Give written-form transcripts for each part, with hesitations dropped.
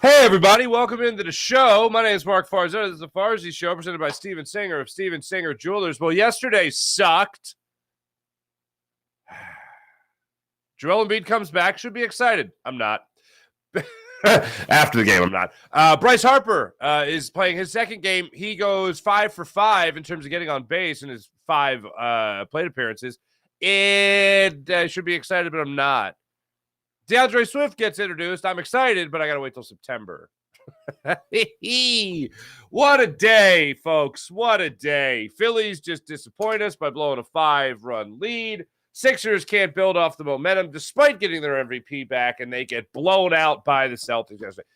Hey, everybody. Welcome into the show. My name is Mark Farzy. This is the Farzy Show presented by Steven Singer of Steven Singer Jewelers. Well, yesterday sucked. Joel Embiid comes back. Should be excited. I'm not. After the game, I'm not. Bryce Harper is playing his second game. He goes 5 for 5 in terms of getting on base in his 5 plate appearances. It should be excited, but I'm not. DeAndre Swift gets introduced. I'm excited, but I got to wait till September. What a day, folks. What a day. Phillies just disappoint us by blowing a 5-run lead. Sixers can't build off the momentum despite getting their MVP back, and they get blown out by the Celtics yesterday.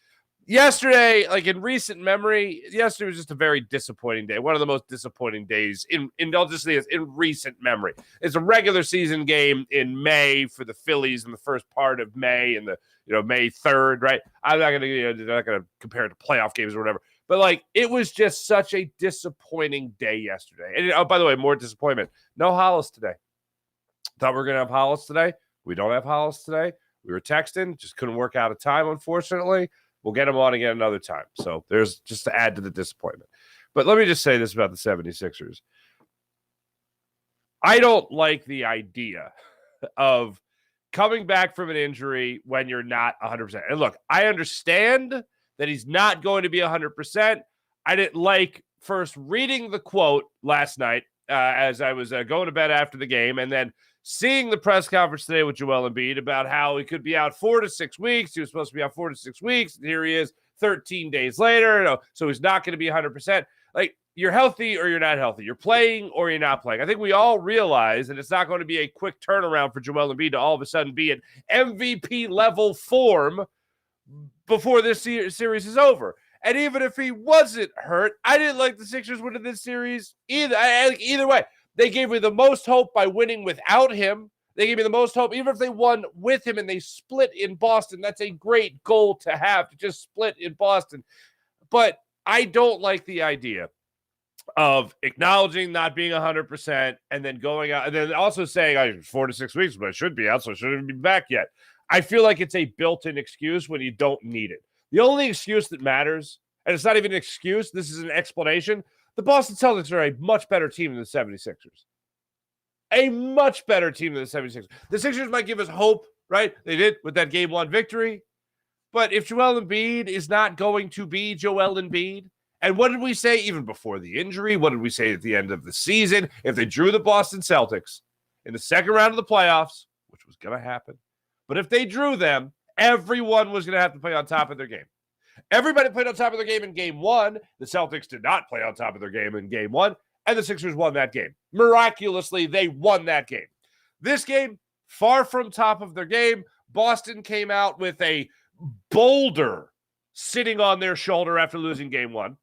Yesterday, like in recent memory, yesterday was just a very disappointing day. One of the most disappointing days in recent memory. It's a regular season game in May for the Phillies in the first part of May and the May 3rd, right? I'm not gonna compare it to playoff games or whatever. But like it was just such a disappointing day yesterday. And by the way, more disappointment. No Hollis today. Thought we were gonna have Hollis today. We don't have Hollis today. We were texting, just couldn't work out a time, unfortunately. We'll get him on again another time. So there's just to add to the disappointment. But let me just say this about the 76ers. I don't like the idea of coming back from an injury when you're not 100%. And look, I understand that he's not going to be 100%. I didn't like first reading the quote last night as I was going to bed after the game, and then seeing the press conference today with Joel Embiid about how he could be out 4 to 6 weeks. He was supposed to be out 4 to 6 weeks. And here he is 13 days later. So he's not going to be 100%. Like, you're healthy or you're not healthy. You're playing or you're not playing. I think we all realize that it's not going to be a quick turnaround for Joel Embiid to all of a sudden be in MVP level form before this series is over. And even if he wasn't hurt, I didn't like the Sixers winning this series either. Either way. They gave me the most hope by winning without him. They gave me the most hope, even if they won with him and they split in Boston. That's a great goal to have, to just split in Boston. But I don't like the idea of acknowledging not being 100% and then going out and then also saying, 4 to 6 weeks, but I should be out, so I shouldn't be back yet. I feel like it's a built-in excuse when you don't need it. The only excuse that matters, and it's not even an excuse, this is an explanation. The Boston Celtics are a much better team than the 76ers. A much better team than the 76ers. The Sixers might give us hope, right? They did with that Game 1 victory. But if Joel Embiid is not going to be Joel Embiid, and what did we say even before the injury? What did we say at the end of the season? If they drew the Boston Celtics in the second round of the playoffs, which was going to happen, but if they drew them, everyone was going to have to play on top of their game. Everybody played on top of their game in Game 1. The Celtics did not play on top of their game in Game 1, and the Sixers won that game. Miraculously, they won that game. This game, far from top of their game. Boston came out with a boulder sitting on their shoulder after losing Game 1,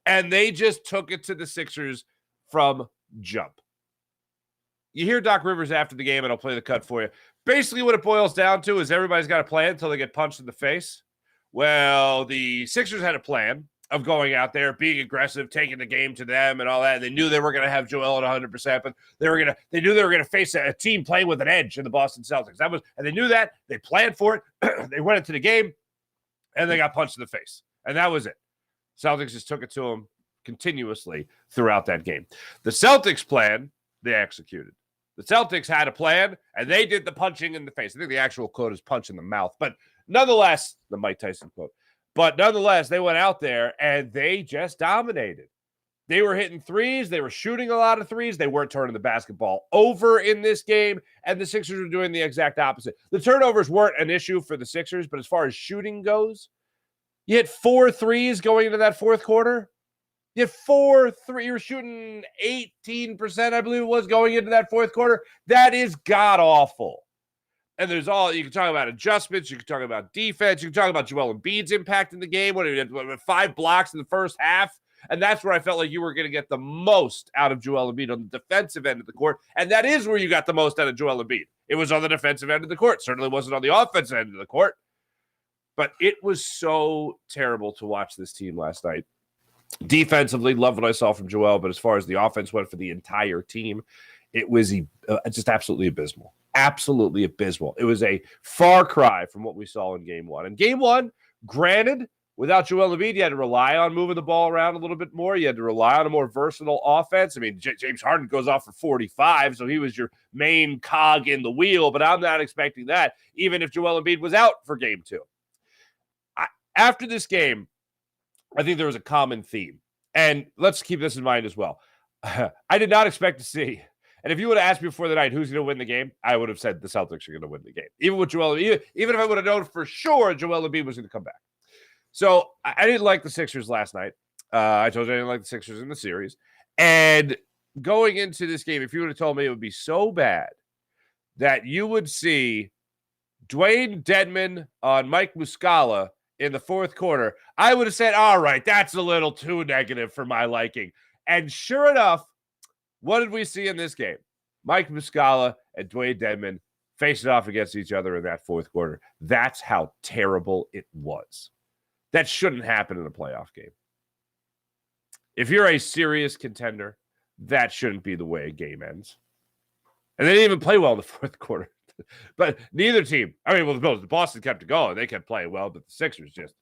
and they just took it to the Sixers from jump. You hear Doc Rivers after the game, and I'll play the cut for you. Basically, what it boils down to is everybody's got a plan until they get punched in the face. Well, the Sixers had a plan of going out there, being aggressive, taking the game to them and all that. They knew they were going to have Joel at 100%, but they knew they were going to face a team playing with an edge in the Boston Celtics. And they knew that. They planned for it. They went into the game, and they got punched in the face. And that was it. Celtics just took it to them continuously throughout that game. The Celtics plan, they executed. The Celtics had a plan, and they did the punching in the face. I think the actual quote is punch in the mouth, but nonetheless, the Mike Tyson quote. But nonetheless, they went out there and they just dominated. They were hitting threes. They were shooting a lot of threes. They weren't turning the basketball over in this game, and the Sixers were doing the exact opposite. The turnovers weren't an issue for the Sixers, but as far as shooting goes, you hit 4 threes going into that fourth quarter. You hit 4 3. You're shooting 18%, I believe it was, going into that fourth quarter. That is god-awful. And there's you can talk about adjustments. You can talk about defense. You can talk about Joel Embiid's impact in the game. What, 5 blocks in the first half? And that's where I felt like you were going to get the most out of Joel Embiid on the defensive end of the court. And that is where you got the most out of Joel Embiid. It was on the defensive end of the court. Certainly wasn't on the offensive end of the court. But it was so terrible to watch this team last night. Defensively, love what I saw from Joel. But as far as the offense went for the entire team, it was just absolutely abysmal. Absolutely abysmal. It was a far cry from what we saw in Game 1. In Game 1, Granted, without Joel Embiid, you had to rely on moving the ball around a little bit more. You had to rely on a more versatile offense. I mean, James Harden goes off for 45, so he was your main cog in the wheel, but I'm not expecting that, even if Joel Embiid was out for game 2. After this game, I think there was a common theme. And let's keep this in mind as well. I did not expect to see, and if you would have asked me before the night who's going to win the game, I would have said the Celtics are going to win the game. Even with Joel Embiid, even if I would have known for sure Joel Embiid was going to come back. So I didn't like the Sixers last night. I told you I didn't like the Sixers in the series. And going into this game, if you would have told me it would be so bad that you would see Dwayne Dedmon on Mike Muscala in the fourth quarter, I would have said, all right, that's a little too negative for my liking. And sure enough, what did we see in this game? Mike Muscala and Dwayne Dedmon facing off against each other in that fourth quarter. That's how terrible it was. That shouldn't happen in a playoff game. If you're a serious contender, that shouldn't be the way a game ends. And they didn't even play well in the fourth quarter. But neither team, I mean, well, the Boston kept it going. They kept playing well, but the Sixers just,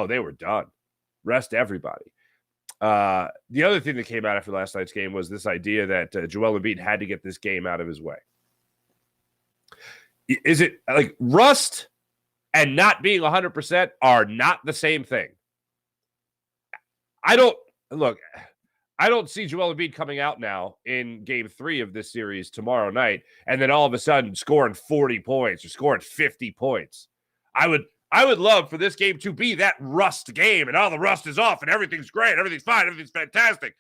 they were done. Rest everybody. The other thing that came out after last night's game was this idea that Joel Embiid had to get this game out of his way. Is it like rust and not being 100% are not the same thing? I don't see Joel Embiid coming out now in game 3 of this series tomorrow night and then all of a sudden scoring 40 points or scoring 50 points. I would love for this game to be that rust game and all the rust is off and everything's great, everything's fine, everything's fantastic.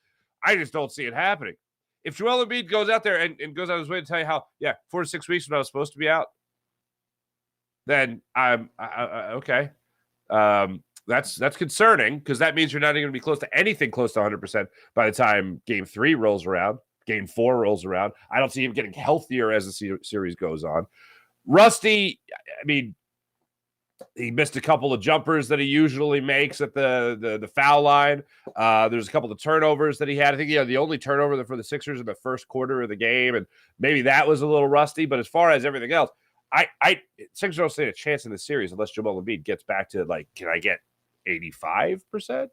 I just don't see it happening. If Joel Embiid goes out there and goes out of his way to tell you how, 4 to 6 weeks when I was supposed to be out, then I'm okay. That's concerning because that means you're not even going to be close to anything close to 100% by the time game 3 rolls around, game 4 rolls around. I don't see him getting healthier as the series goes on. Rusty, I mean, he missed a couple of jumpers that he usually makes at the foul line. There's a couple of turnovers that he had. I think the only turnover for the Sixers in the first quarter of the game, and maybe that was a little rusty. But as far as everything else, Sixers don't stand a chance in the series unless Joel Embiid gets back to, like, can I get 85%?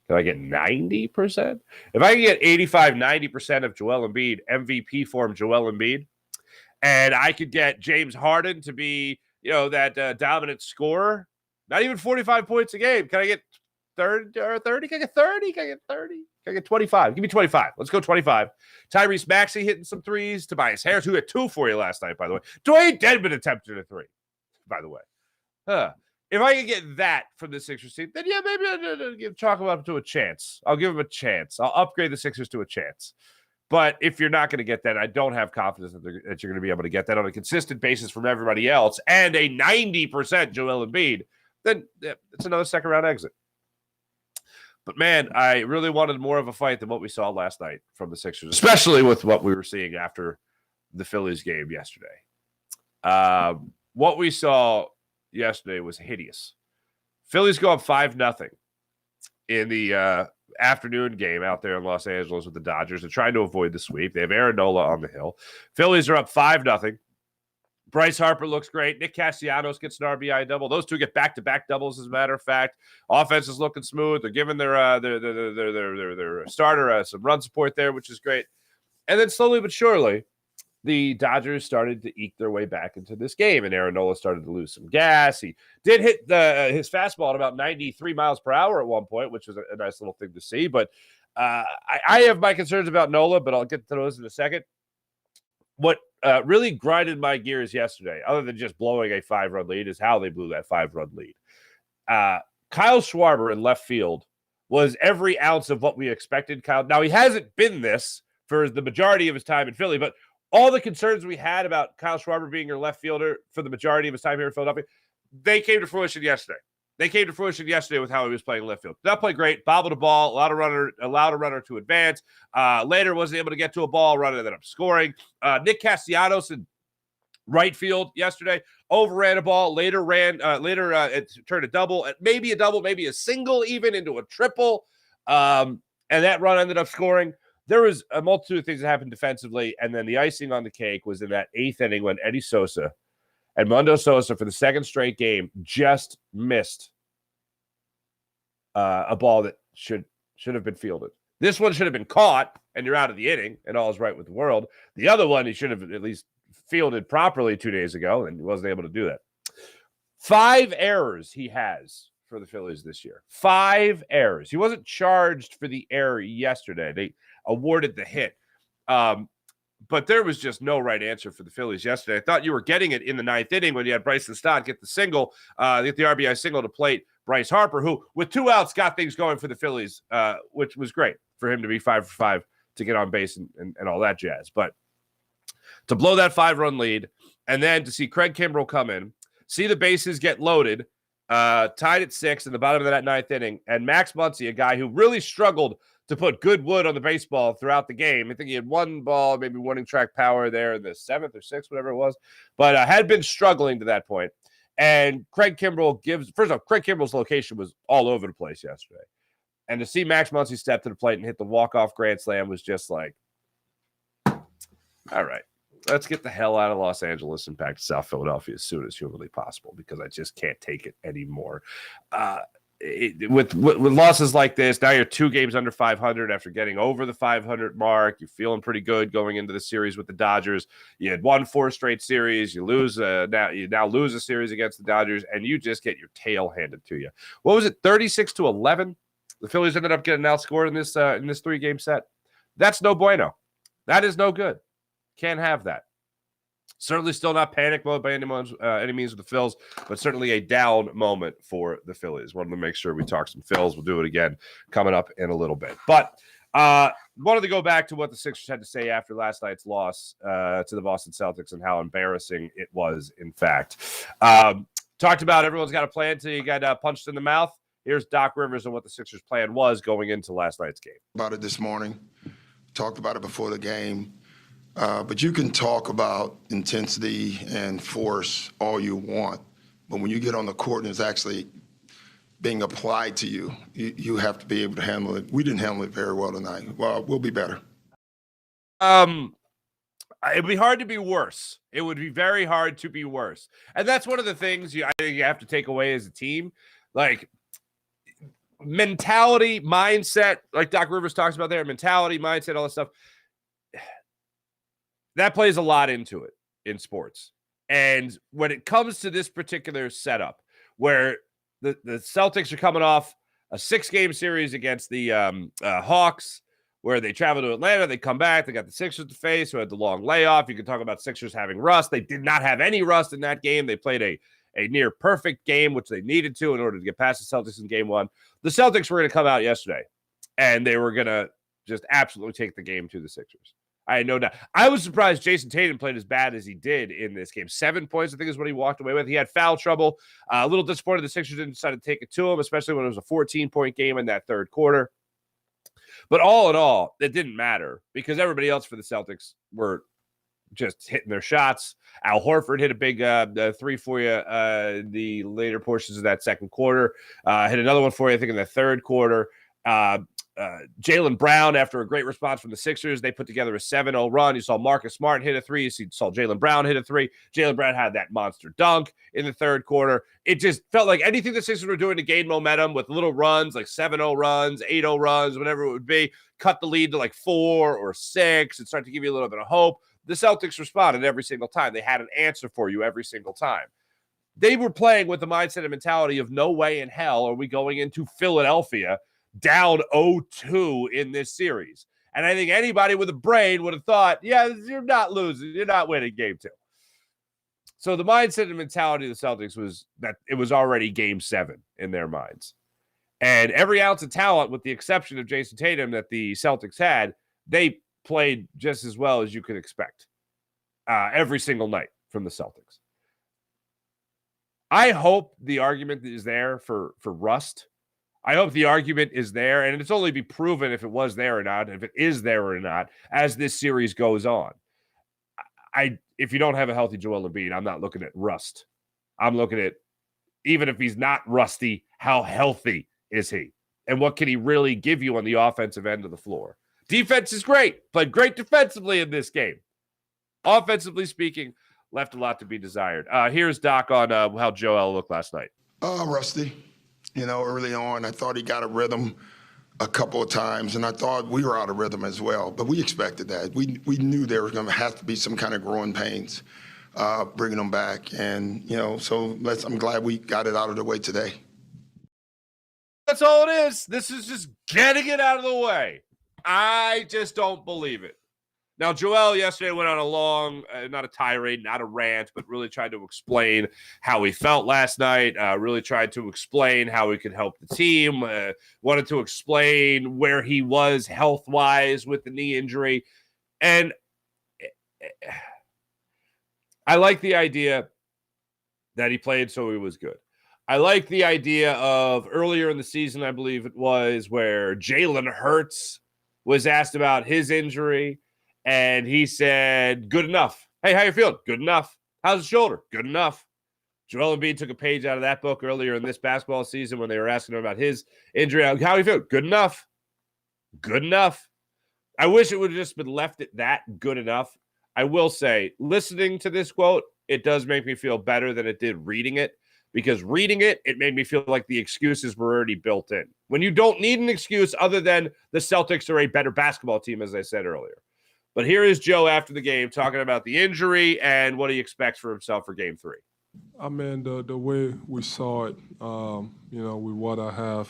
Can I get 90%? If I can get 85, 90% of Joel Embiid, MVP form Joel Embiid, and I could get James Harden to be, that dominant scorer, not even 45 points a game. Can I get 30? Can I get 30? Can I get 30? Can I get 25? Give me 25. Let's go 25. Tyrese Maxey hitting some threes. Tobias Harris, who had 2 for you last night, by the way. Dwayne Dedmon attempted a 3, by the way. If I can get that from the Sixers team, then maybe I'll give chalk him up to a chance. I'll give him a chance. I'll upgrade the Sixers to a chance. But if you're not going to get that, I don't have confidence that you're going to be able to get that on a consistent basis from everybody else and a 90% Joel Embiid, then it's another second-round exit. But, man, I really wanted more of a fight than what we saw last night from the Sixers, especially with what we were seeing after the Phillies game yesterday. What we saw yesterday was hideous. Phillies go up 5-0 in the afternoon game out there in Los Angeles with the Dodgers. They're trying to avoid the sweep. They have Aaron Nola on the hill. Phillies are up 5-0. Bryce Harper looks great. Nick Castellanos gets an RBI double. Those two get back-to-back doubles, as a matter of fact. Offense is looking smooth. They're giving their starter some run support there, which is great. And then slowly but surely, the Dodgers started to eke their way back into this game, and Aaron Nola started to lose some gas. He did hit his fastball at about 93 miles per hour at one point, which was a nice little thing to see. But I have my concerns about Nola, but I'll get to those in a second. What really grinded my gears yesterday, other than just blowing a 5-run lead, is how they blew that 5-run lead. Kyle Schwarber in left field was every ounce of what we expected. Now, he hasn't been this for the majority of his time in Philly, but all the concerns we had about Kyle Schwarber being your left fielder for the majority of his time here in Philadelphia, they came to fruition yesterday. They came to fruition yesterday with how he was playing left field. That played great. Bobbled a ball, allowed a runner to advance. Later wasn't able to get to a ball, runner ended up scoring. Nick Castellanos in right field yesterday overran a ball. Later it turned a double, maybe a single, even into a triple. And that run ended up scoring. There was a multitude of things that happened defensively, and then the icing on the cake was in that 8th inning when Edmundo Sosa, for the second straight game, just missed a ball that should have been fielded. This one should have been caught, and you're out of the inning, and all is right with the world. The other one, he should have at least fielded properly 2 days ago, and he wasn't able to do that. 5 errors he has for the Phillies this year. 5 errors. He wasn't charged for the error yesterday. They awarded the hit. But there was just no right answer for the Phillies yesterday. I thought you were getting it in the 9th inning when you had Bryson Stott get the single, get the RBI single to plate Bryce Harper, who, with 2 outs, got things going for the Phillies, which was great for him to be 5 for 5 to get on base and all that jazz. But to blow that 5-run lead and then to see Craig Kimbrell come in, see the bases get loaded, tied at 6 in the bottom of that 9th inning, and Max Muncy, a guy who really struggled to put good wood on the baseball throughout the game. I think he had 1 ball, maybe warning track power there in the 7th or 6th, whatever it was, but had been struggling to that point. And Craig Kimbrell first off, Craig Kimbrell's location was all over the place yesterday. And to see Max Muncy step to the plate and hit the walk-off grand slam was just like, all right, let's get the hell out of Los Angeles and back to South Philadelphia as soon as humanly possible, because I just can't take it anymore. With losses like this, now you're 2 games under 500 after getting over the 500 mark. You're feeling pretty good going into the series with the Dodgers. You had won 4 straight series. You lose now lose a series against the Dodgers, and you just get your tail handed to you. What was it, 36-11? The Phillies ended up getting outscored in this 3-game set. That's no bueno. That is no good. Can't have that. Certainly still not panic mode by any means with the Phils, but certainly a down moment for the Phillies. Wanted to make sure we talk some Phils. We'll do it again coming up in a little bit. But wanted to go back to what the Sixers had to say after last night's loss to the Boston Celtics and how embarrassing it was, in fact. Talked about everyone's got a plan until you got punched in the mouth. Here's Doc Rivers on what the Sixers' plan was going into last night's game. About it this morning. Talked about it before the game. But you can talk about intensity and force all you want, but when you get on the court and it's actually being applied to you, you have to be able to handle it. We didn't handle it very well tonight. Well, we'll be better. It'd be hard to be worse. It would be very hard to be worse. And that's one of the things I think you have to take away as a team. Like, mentality, mindset, like Doc Rivers talks about there, mentality, mindset, all that stuff. That plays a lot into it in sports. And when it comes to this particular setup, where the Celtics are coming off a 6-game series against the Hawks, where they travel to Atlanta, they come back, they got the Sixers to face, who had the long layoff. You can talk about Sixers having rust. They did not have any rust in that game. They played a near perfect game, which they needed to in order to get past the Celtics in game 1. The Celtics were going to come out yesterday, and they were going to just absolutely take the game to the Sixers. I had no doubt. I was surprised Jason Tatum played as bad as he did in this game. 7 points, I think, is what he walked away with. He had foul trouble. A little disappointed the Sixers didn't decide to take it to him, especially when it was a 14-point game in that third quarter. But all in all, it didn't matter because everybody else for the Celtics were just hitting their shots. Al Horford hit a big 3 for you the later portions of that second quarter. Hit another one for you, I think, in the third quarter. Jaylen Brown, after a great response from the Sixers, they put together a 7-0 run. You saw Marcus Smart hit a 3. You saw Jaylen Brown hit a 3. Jaylen Brown had that monster dunk in the third quarter. It just felt like anything the Sixers were doing to gain momentum with little runs, like 7-0 runs, 8-0 runs, whatever it would be, cut the lead to like 4 or 6 and start to give you a little bit of hope. The Celtics responded every single time. They had an answer for you every single time. They were playing with the mindset and mentality of no way in hell are we going into Philadelphia down 0-2 in this series. And I think anybody with a brain would have thought, yeah, you're not losing. You're not winning game 2. So the mindset and mentality of the Celtics was that it was already game 7 in their minds. And every ounce of talent, with the exception of Jason Tatum, that the Celtics had, they played just as well as you could expect every single night from the Celtics. I hope the argument is there for rust. I hope the argument is there, and it's only be proven if it was there or not, if it is there or not, as this series goes on. If you don't have a healthy Joel Embiid, I'm not looking at rust. I'm looking at, even if he's not rusty, how healthy is he? And what can he really give you on the offensive end of the floor? Defense is great. Played great defensively in this game. Offensively speaking, left a lot to be desired. Here's Doc on how Joel looked last night. Rusty. early on. I thought he got a rhythm a couple of times, and I thought we were out of rhythm as well. But we expected that. We knew there was going to have to be some kind of growing pains bringing them back. And, so I'm glad we got it out of the way today. That's all it is. This is just getting it out of the way. I just don't believe it. Now, Joel yesterday went on a long, not a tirade, not a rant, but really tried to explain how he felt last night, really tried to explain how he could help the team, wanted to explain where he was health-wise with the knee injury. And I like the idea that he played so he was good. I like the idea of earlier in the season, I believe it was, where Jalen Hurts was asked about his injury, and he said, good enough. Hey, how you feeling? Good enough. How's the shoulder? Good enough. Joel Embiid took a page out of that book earlier in this basketball season when they were asking him about his injury. How you feel? Good enough. Good enough. I wish it would have just been left at that, good enough. I will say, listening to this quote, it does make me feel better than it did reading it, because reading it, it made me feel like the excuses were already built in. When you don't need an excuse other than the Celtics are a better basketball team, as I said earlier. But here is Joe after the game talking about the injury and what he expects for himself for Game 3. I mean, the way we saw it, with what I have,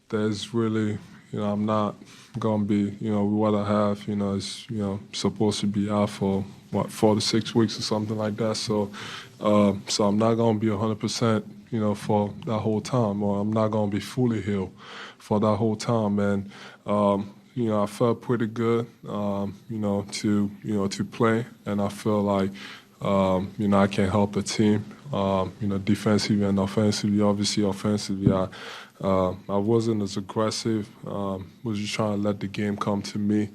there's really, I'm not going to be, with what I have, it's, supposed to be out for, 4 to 6 weeks or something like that. So I'm not going to be 100%, for that whole time, or I'm not going to be fully healed for that whole time. And, I felt pretty good, to play, and I feel like, I can help the team, defensively and offensively. Obviously, offensively, I wasn't as aggressive. Was just trying to let the game come to me,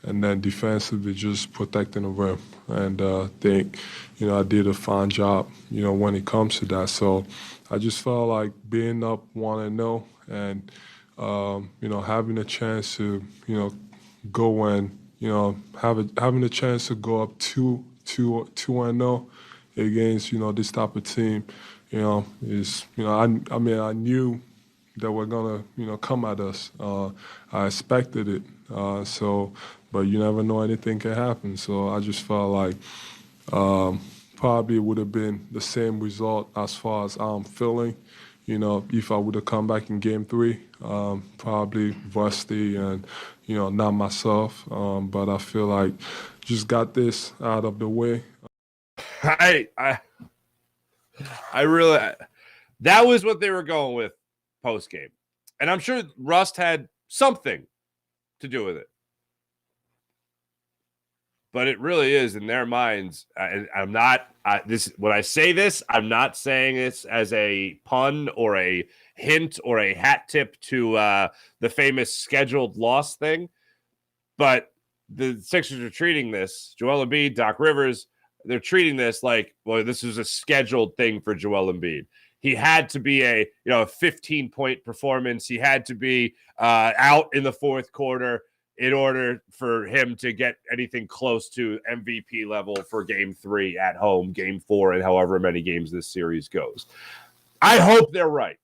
and then defensively, just protecting the rim. And think, I did a fine job, when it comes to that. So I just felt like being up 1-0 and having a chance to, go and, having a chance to go up 2-0 against, this type of team, is, I knew that we're gonna, come at us. I expected it. But you never know, anything can happen. So I just felt like probably it would have been the same result as far as I'm feeling. If I would have come back in Game 3, probably rusty and, not myself. But I feel like just got this out of the way. I really, that was what they were going with post game, and I'm sure rust had something to do with it. But it really is in their minds. I'm not when I say this, I'm not saying this as a pun or a hint or a hat tip to the famous scheduled loss thing. But the Sixers are treating this, Joel Embiid, Doc Rivers, they're treating this like, well, this is a scheduled thing for Joel Embiid. He had to be a 15-point performance. He had to be out in the fourth quarter in order for him to get anything close to MVP level for Game 3 at home, Game 4, and however many games this series goes. I hope they're right.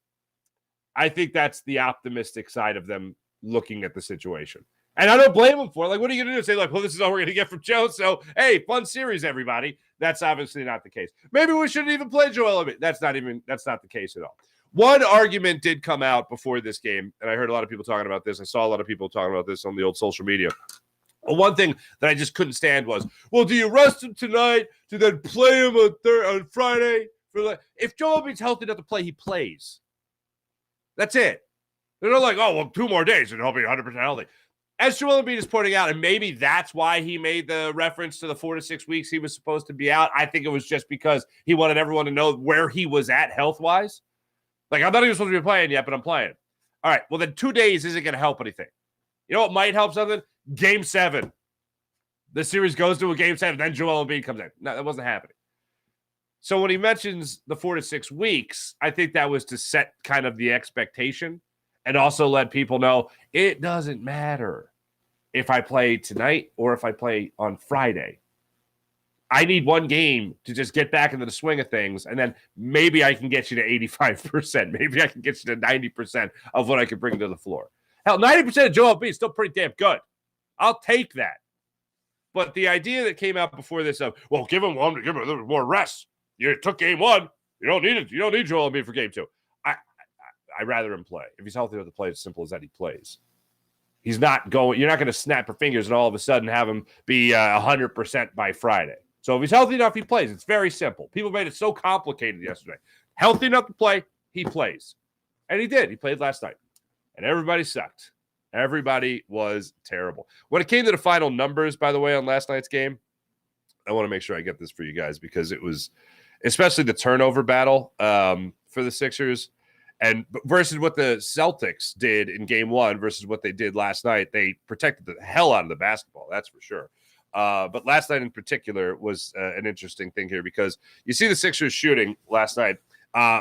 I think that's the optimistic side of them looking at the situation. And I don't blame them for it. Like, what are you going to do? Say, like, well, this is all we're going to get from Joe. So, hey, fun series, everybody. That's obviously not the case. Maybe we shouldn't even play Joel Embiid. That's not the case at all. One argument did come out before this game, and I heard a lot of people talking about this. I saw a lot of people talking about this on the old social media. Well, one thing that I just couldn't stand was, well, do you rest him tonight to then play him on Friday? If Joel Embiid's healthy enough to play, he plays. That's it. They're not like, oh, well, 2 more days and he'll be 100% healthy. As Joel Embiid is pointing out, and maybe that's why he made the reference to the 4 to 6 weeks he was supposed to be out. I think it was just because he wanted everyone to know where he was at health-wise. Like, I'm not even supposed to be playing yet, but I'm playing. All right, well, then 2 days isn't going to help anything. You know what might help something? Game 7. The series goes to a Game 7, then Joel Embiid comes in. No, that wasn't happening. So when he mentions the 4 to 6 weeks, I think that was to set kind of the expectation and also let people know it doesn't matter if I play tonight or if I play on Friday. I need one game to just get back into the swing of things, and then maybe I can get you to 85%. Maybe I can get you to 90% of what I can bring to the floor. Hell, 90% of Joel Embiid is still pretty damn good. I'll take that. But the idea that came out before this of, well, give him a little more rest. You took game one. You don't need it. You don't need Joel Embiid for game two. I'd rather him play. If he's healthy enough to play, as simple as that, he plays. He's not going. You're not going to snap your fingers and all of a sudden have him be 100% by Friday. So if he's healthy enough, he plays. It's very simple. People made it so complicated yesterday. Healthy enough to play, he plays. And he did. He played last night. And everybody sucked. Everybody was terrible. When it came to the final numbers, by the way, on last night's game, I want to make sure I get this for you guys because it was, especially the turnover battle for the Sixers, and versus what the Celtics did in game one versus what they did last night. They protected the hell out of the basketball, that's for sure. But last night in particular was an interesting thing here because you see the Sixers shooting last night.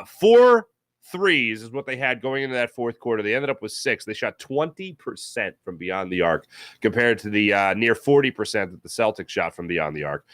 4 threes is what they had going into that fourth quarter. They ended up with 6. They shot 20% from beyond the arc compared to the near 40% that the Celtics shot from beyond the arc.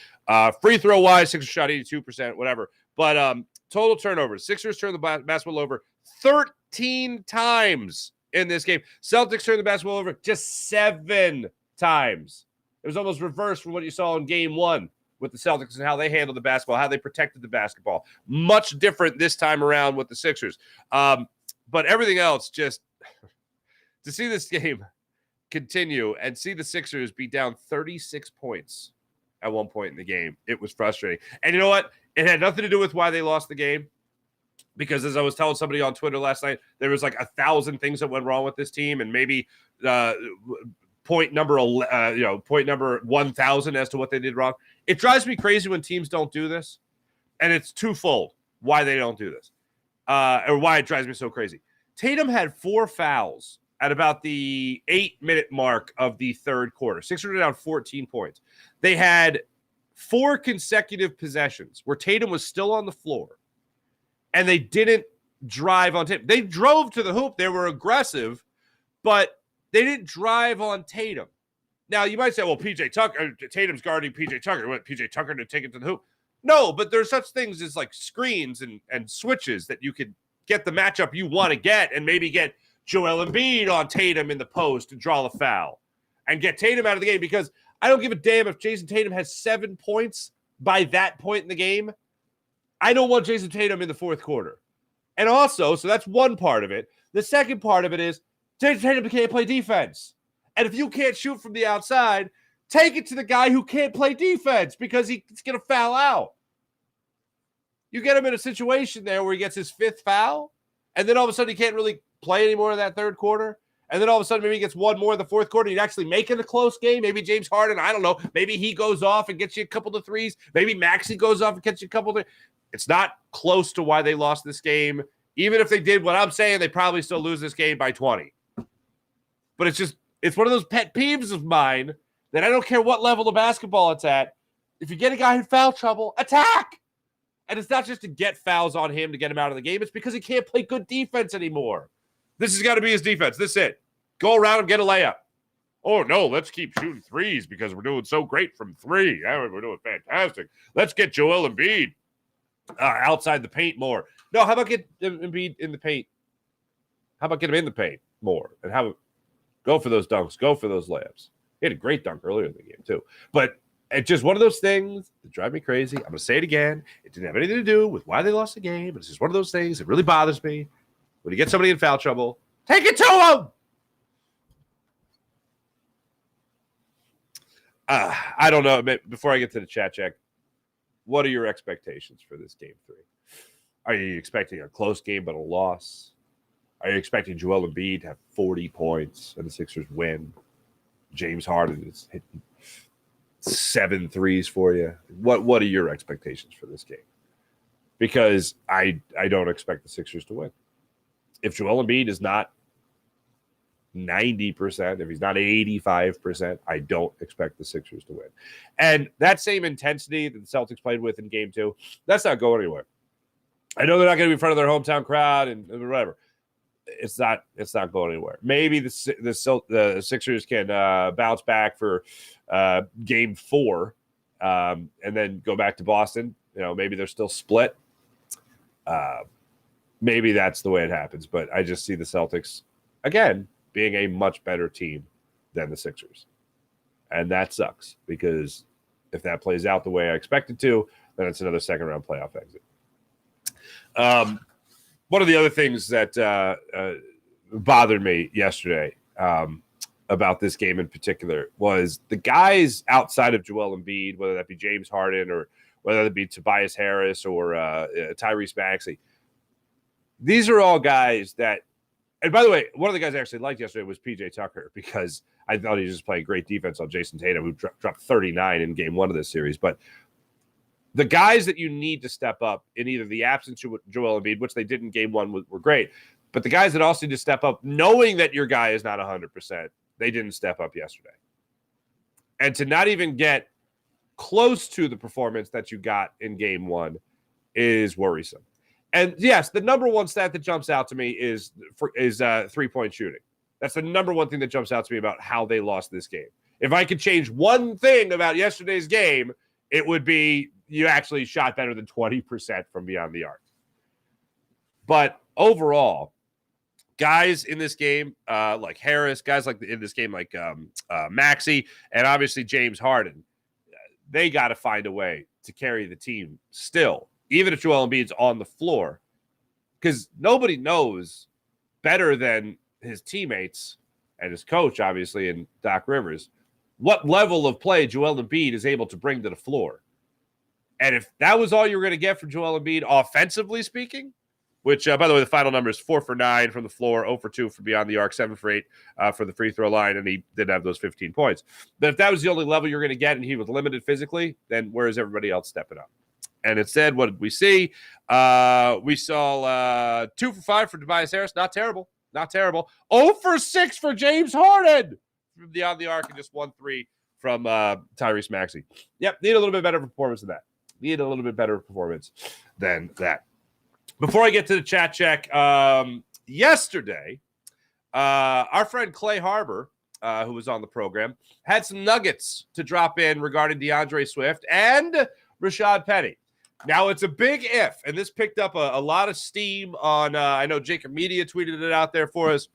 Free throw wise, Sixers shot 82%, whatever. But total turnovers. Sixers turned the basketball over 13 times in this game. Celtics turned the basketball over just 7 times. It was almost reversed from what you saw in game one with the Celtics and how they handled the basketball, how they protected the basketball. Much different this time around with the Sixers. But everything else, just to see this game continue and see the Sixers be down 36 points at one point in the game, it was frustrating. And you know what? It had nothing to do with why they lost the game. Because as I was telling somebody on Twitter last night, there was like 1,000 things that went wrong with this team, and maybe point number 1,000 as to what they did wrong. It drives me crazy when teams don't do this, and it's twofold why they don't do this, or why it drives me so crazy. Tatum had 4 fouls at about the 8-minute mark of the third quarter. Sixers were down 14 points. They had 4 consecutive possessions where Tatum was still on the floor, and they didn't drive on Tatum. They drove to the hoop. They were aggressive, but they didn't drive on Tatum. Now, you might say, well, Tatum's guarding P.J. Tucker. What, P.J. Tucker to take it to the hoop? No, but there's such things as like screens and switches that you could get the matchup you want to get and maybe get Joel Embiid on Tatum in the post to draw the foul and get Tatum out of the game, because I don't give a damn if Jason Tatum has 7 points by that point in the game. I don't want Jason Tatum in the fourth quarter. And also, so that's one part of it. The second part of it is Jason Tatum can't play defense. And if you can't shoot from the outside, take it to the guy who can't play defense because he's going to foul out. You get him in a situation there where he gets his 5th foul, and then all of a sudden he can't really play anymore in that third quarter. And then all of a sudden maybe he gets one more in the fourth quarter. He'd actually make it a close game. Maybe James Harden, I don't know. Maybe he goes off and gets you a couple of threes. Maybe Maxey goes off and gets you a couple of threes. It's not close to why they lost this game. Even if they did what I'm saying, they probably still lose this game by 20. But it's one of those pet peeves of mine that I don't care what level of basketball it's at. If you get a guy in foul trouble, attack. And it's not just to get fouls on him to get him out of the game. It's because he can't play good defense anymore. This has got to be his defense. This is it. Go around and get a layup. Oh, no, let's keep shooting threes because we're doing so great from 3. We're doing fantastic. Let's get Joel Embiid outside the paint more. No, how about get Embiid in the paint? How about get him in the paint more? And go for those dunks. Go for those layups. He had a great dunk earlier in the game, too. But it's just one of those things that drive me crazy. I'm going to say it again. It didn't have anything to do with why they lost the game. It's just one of those things that really bothers me. When you get somebody in foul trouble, take it to them. I don't know. Before I get to the chat check, what are your expectations for this game 3? Are you expecting a close game but a loss? Are you expecting Joel Embiid to have 40 points and the Sixers win? James Harden is hitting 7 threes for you. What are your expectations for this game? Because I don't expect the Sixers to win. If Joel Embiid is not 90%, if he's not 85%, I don't expect the Sixers to win. And that same intensity that the Celtics played with in game 2, that's not going anywhere. I know they're not going to be in front of their hometown crowd and whatever. It's not going anywhere. Maybe the Sixers can bounce back for game 4 and then go back to Boston. Maybe they're still split. Maybe that's the way it happens. But I just see the Celtics, again, being a much better team than the Sixers. And that sucks because if that plays out the way I expect it to, then it's another second-round playoff exit. One of the other things that bothered me yesterday about this game in particular was the guys outside of Joel Embiid, whether that be James Harden or whether that be Tobias Harris or Tyrese Maxey. These are all guys that, and by the way, one of the guys I actually liked yesterday was PJ Tucker because I thought he was just playing great defense on Jason Tatum, who dropped 39 in game 1 of this series. But the guys that you need to step up in either the absence of Joel Embiid, which they did in game 1 were great, but the guys that also need to step up, knowing that your guy is not 100%, they didn't step up yesterday. And to not even get close to the performance that you got in game 1 is worrisome. And yes, the number one stat that jumps out to me is three-point shooting. That's the number one thing that jumps out to me about how they lost this game. If I could change one thing about yesterday's game, it would be you actually shot better than 20% from beyond the arc. But overall, guys in this game like Harris, guys like in this game like Maxey, and obviously James Harden, they got to find a way to carry the team still, even if Joel Embiid's on the floor, because nobody knows better than his teammates and his coach, obviously, and Doc Rivers, what level of play Joel Embiid is able to bring to the floor. And if that was all you were going to get from Joel Embiid, offensively speaking, which, by the way, the final number is 4 for 9 from the floor, 0 for 2 from beyond the arc, 7 for 8 for the free throw line, and he did have those 15 points. But if that was the only level you're going to get and he was limited physically, then where is everybody else stepping up? And instead, what did we see? We saw 2 for 5 for Tobias Harris. Not terrible. Not terrible. 0 for 6 for James Harden from beyond the arc, and just 1-3 from Tyrese Maxey. Yep, need a little bit better performance than that. Need a little bit better performance than that. Before I get to the chat check, yesterday, our friend Clay Harbor, who was on the program, had some nuggets to drop in regarding DeAndre Swift and Rashad Penny. Now, it's a big if, and this picked up a lot of steam on, I know Jacob Media tweeted it out there for us,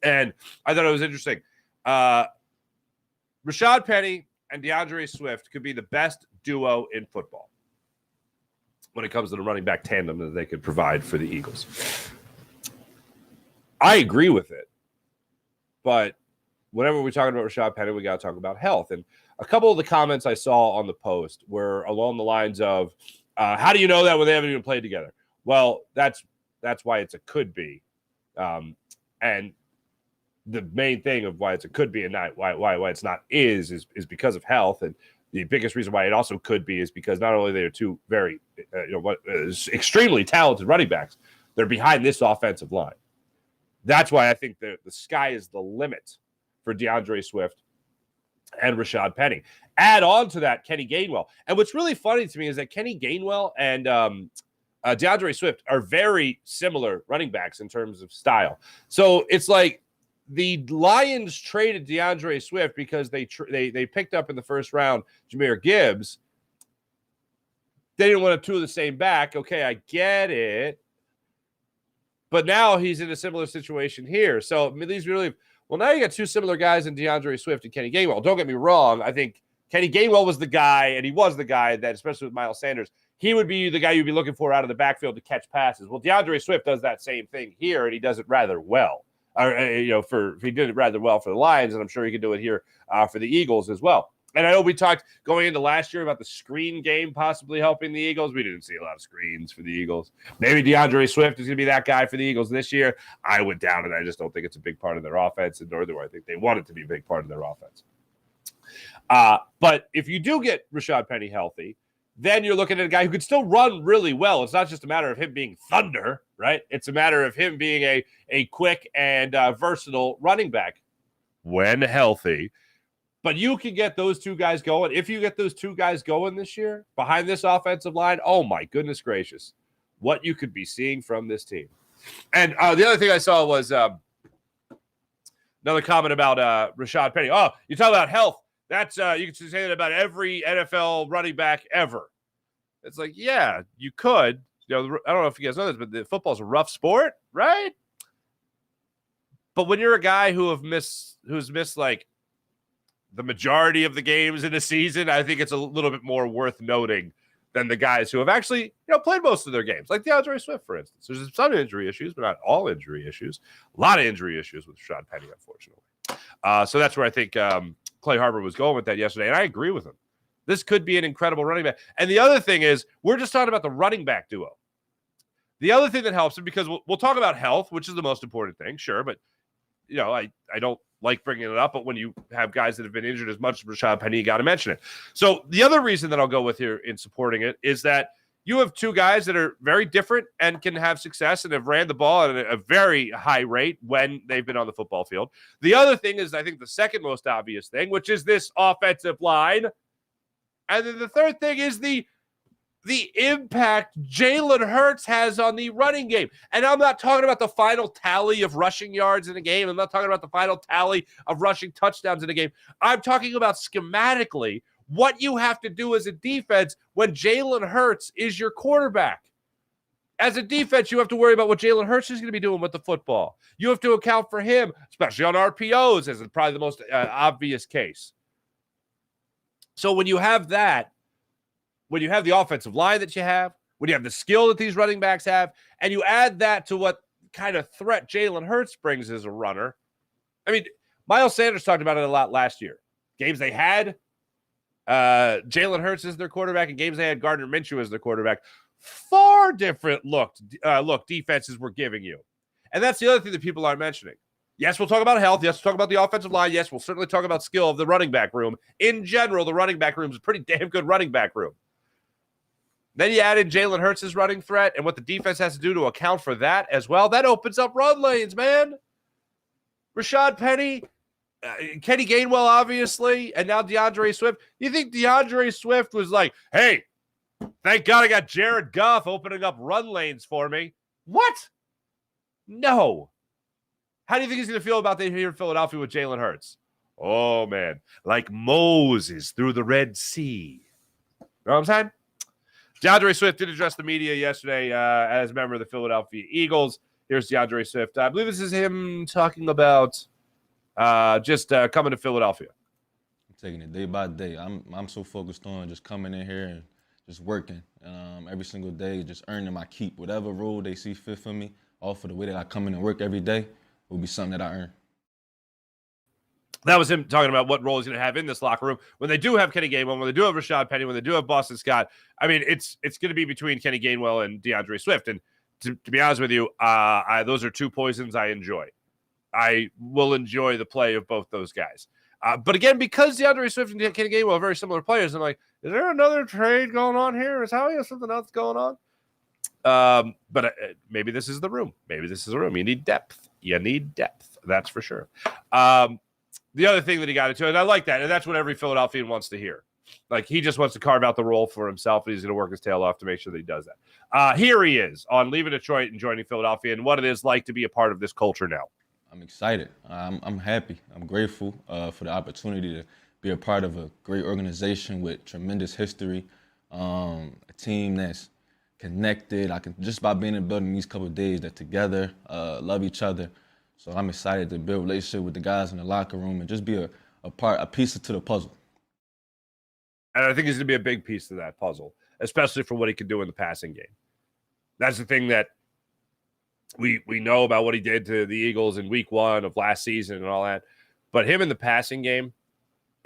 and I thought it was interesting. Rashad Penny and DeAndre Swift could be the best duo in football when it comes to the running back tandem that they could provide for the Eagles. I agree with it, but whenever we're talking about Rashad Penny, we got to talk about health. And a couple of the comments I saw on the post were along the lines of, how do you know that when they haven't even played together? Well, that's why it's a could be. And the main thing of why it's a could be and not why it's not is because of health. And the biggest reason why it also could be is because not only they are two very extremely talented running backs, they're behind this offensive line. That's why I think the sky is the limit for DeAndre Swift and Rashad Penny. Add on to that Kenny Gainwell. And what's really funny to me is that Kenny Gainwell and DeAndre Swift are very similar running backs in terms of style. So it's like the Lions traded DeAndre Swift because they picked up in the first round Jahmyr Gibbs. They didn't want two of the same back. Okay, I get it. But now he's in a similar situation here. So it leads me to believe, well, now you got two similar guys in DeAndre Swift and Kenny Gainwell. Don't get me wrong. I think Kenny Gainwell was the guy, and he was the guy that, especially with Miles Sanders, he would be the guy you'd be looking for out of the backfield to catch passes. Well, DeAndre Swift does that same thing here, and he does it rather well. He did it rather well for the Lions, and I'm sure he could do it here for the Eagles as well. And I know we talked going into last year about the screen game possibly helping the Eagles. We didn't see a lot of screens for the Eagles. Maybe DeAndre Swift is going to be that guy for the Eagles this year. I went down, and I just don't think it's a big part of their offense, and nor do I think they want it to be a big part of their offense. But if you do get Rashad Penny healthy, then you're looking at a guy who could still run really well. It's not just a matter of him being thunder, right? It's a matter of him being a quick and versatile running back when healthy. But you can get those two guys going. If you get those two guys going this year behind this offensive line, oh, my goodness gracious, what you could be seeing from this team. And the other thing I saw was another comment about Rashad Penny. Oh, you talk about health. That's you can say that about every NFL running back ever. It's like, yeah, you could. I don't know if you guys know this, but the football's a rough sport, right? But when you're a guy who's missed like the majority of the games in a season, I think it's a little bit more worth noting than the guys who have actually, played most of their games, like DeAndre Swift, for instance. There's some injury issues, but not all injury issues. A lot of injury issues with Rashad Penny, unfortunately. So that's where I think Clay Harbor was going with that yesterday, and I agree with him. This could be an incredible running back. And the other thing is, we're just talking about the running back duo. The other thing that helps him, because we'll talk about health, which is the most important thing, sure, but I don't like bringing it up, but when you have guys that have been injured as much as Rashad Penny, you got to mention it. So the other reason that I'll go with here in supporting it is that you have two guys that are very different and can have success and have ran the ball at a very high rate when they've been on the football field. The other thing is, I think, the second most obvious thing, which is this offensive line. And then the third thing is the impact Jalen Hurts has on the running game. And I'm not talking about the final tally of rushing yards in a game. I'm not talking about the final tally of rushing touchdowns in a game. I'm talking about schematically what you have to do as a defense when Jalen Hurts is your quarterback. As a defense, you have to worry about what Jalen Hurts is going to be doing with the football. You have to account for him, especially on RPOs, as probably the most obvious case. So when you have that, when you have the offensive line that you have, when you have the skill that these running backs have, and you add that to what kind of threat Jalen Hurts brings as a runner. I mean, Miles Sanders talked about it a lot last year. Games they had Jalen Hurts as their quarterback, and games they had Gardner Minshew as their quarterback. Far different look defenses were giving you. And that's the other thing that people aren't mentioning. Yes, we'll talk about health. Yes, we'll talk about the offensive line. Yes, we'll certainly talk about skill of the running back room. In general, the running back room is a pretty damn good running back room. Then you add in Jalen Hurts' running threat and what the defense has to do to account for that as well. That opens up run lanes, man. Rashad Penny, Kenny Gainwell, obviously, and now DeAndre Swift. You think DeAndre Swift was like, hey, thank God I got Jared Goff opening up run lanes for me? What? No. How do you think he's going to feel about that here in Philadelphia with Jalen Hurts? Oh, man. Like Moses through the Red Sea. You know what I'm saying? DeAndre Swift did address the media yesterday as a member of the Philadelphia Eagles. Here's DeAndre Swift. I believe this is him talking about just coming to Philadelphia. I'm taking it day by day. I'm so focused on just coming in here and just working every single day, just earning my keep. Whatever role they see fit for me, all for the way that I come in and work every day, will be something that I earn. That was him talking about what role he's going to have in this locker room. When they do have Kenny Gainwell, when they do have Rashad Penny, when they do have Bryson Stott, I mean, it's going to be between Kenny Gainwell and DeAndre Swift. And to be honest with you, those are two poisons I enjoy. I will enjoy the play of both those guys. But again, because DeAndre Swift and Kenny Gainwell are very similar players, I'm like, is there another trade going on here? Is how something else going on? But maybe this is the room. Maybe this is the room. You need depth. That's for sure. The other thing that he got into, and I like that, and that's what every Philadelphian wants to hear. Like, he just wants to carve out the role for himself, and he's going to work his tail off to make sure that he does that. Here he is on leaving Detroit and joining Philadelphia, and what it is like to be a part of this culture now. I'm excited. I'm happy. I'm grateful for the opportunity to be a part of a great organization with tremendous history, a team that's connected. I can just by being in the building these couple of days, that together, love each other. So I'm excited to build a relationship with the guys in the locker room and just be a piece to the puzzle. And I think he's going to be a big piece to that puzzle, especially for what he can do in the passing game. That's the thing that we know about what he did to the Eagles in week 1 of last season and all that. But him in the passing game,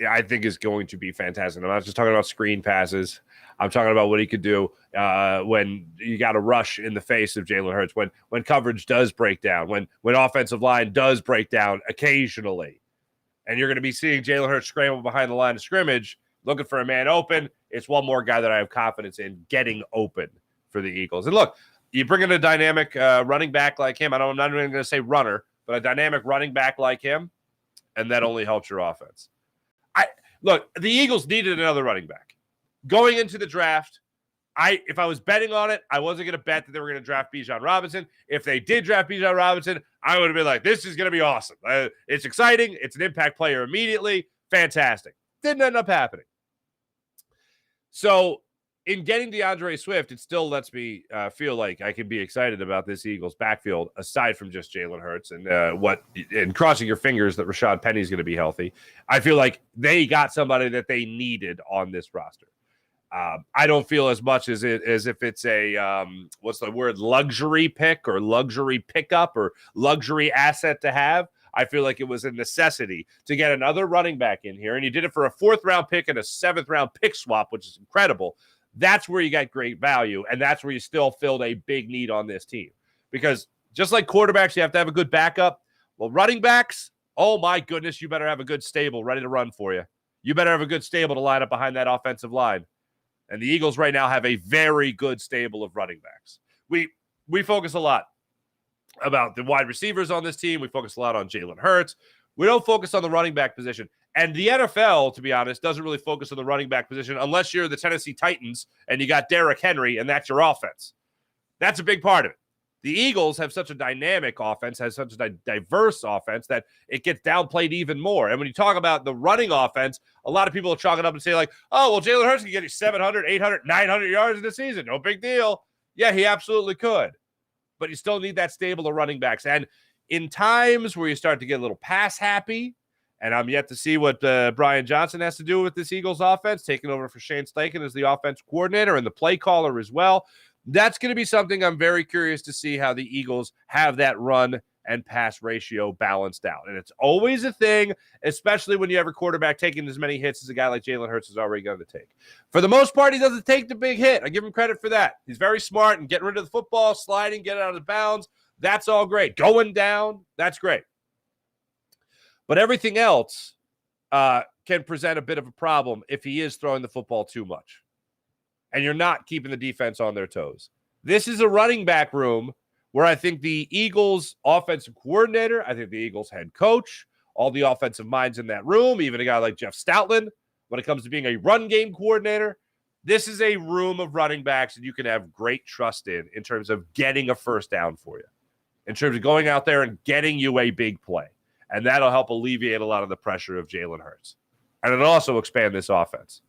I think is going to be fantastic. I'm not just talking about screen passes. I'm talking about what he could do when you got a rush in the face of Jalen Hurts, when coverage does break down, when offensive line does break down occasionally. And you're going to be seeing Jalen Hurts scramble behind the line of scrimmage, looking for a man open. It's one more guy that I have confidence in getting open for the Eagles. And look, you bring in a dynamic running back like him. I'm not even going to say runner, but a dynamic running back like him, and that only helps your offense. Look, the Eagles needed another running back. Going into the draft, if I was betting on it, I wasn't going to bet that they were going to draft Bijan Robinson. If they did draft Bijan Robinson, I would have been like, this is going to be awesome. It's exciting. It's an impact player immediately. Fantastic. Didn't end up happening. So in getting DeAndre Swift, it still lets me feel like I can be excited about this Eagles backfield, aside from just Jalen Hurts and crossing your fingers that Rashad Penny's going to be healthy. I feel like they got somebody that they needed on this roster. I don't feel as much as if it's a what's the word, luxury pick or luxury pickup or luxury asset to have. I feel like it was a necessity to get another running back in here, and you did it for a 4th-round pick and a 7th-round pick swap, which is incredible. That's where you got great value, and that's where you still filled a big need on this team. Because just like quarterbacks, you have to have a good backup. Well, running backs, oh my goodness, you better have a good stable ready to run for you. You better have a good stable to line up behind that offensive line. And the Eagles right now have a very good stable of running backs. We focus a lot about the wide receivers on this team. We focus a lot on Jalen Hurts. We don't focus on the running back position. And the NFL, to be honest, doesn't really focus on the running back position unless you're the Tennessee Titans and you got Derrick Henry and that's your offense. That's a big part of it. The Eagles have such a dynamic offense, has such a diverse offense that it gets downplayed even more. And when you talk about the running offense, a lot of people will chalk it up and say like, oh, well, Jalen Hurts can get you 700, 800, 900 yards in the season. No big deal. Yeah, he absolutely could. But you still need that stable of running backs. And in times where you start to get a little pass happy, and I'm yet to see what Brian Johnson has to do with this Eagles offense, taking over for Shane Steichen as the offense coordinator and the play caller as well. That's going to be something I'm very curious to see how the Eagles have that run and pass ratio balanced out. And it's always a thing, especially when you have a quarterback taking as many hits as a guy like Jalen Hurts is already going to take. For the most part, he doesn't take the big hit. I give him credit for that. He's very smart and getting rid of the football, sliding, getting out of bounds. That's all great. Going down, that's great. But everything else can present a bit of a problem if he is throwing the football too much and you're not keeping the defense on their toes. This is a running back room where I think the Eagles offensive coordinator, I think the Eagles head coach, all the offensive minds in that room, even a guy like Jeff Stoutland, when it comes to being a run game coordinator, this is a room of running backs that you can have great trust in terms of getting a first down for you, in terms of going out there and getting you a big play. And that'll help alleviate a lot of the pressure of Jalen Hurts. And it'll also expand this offense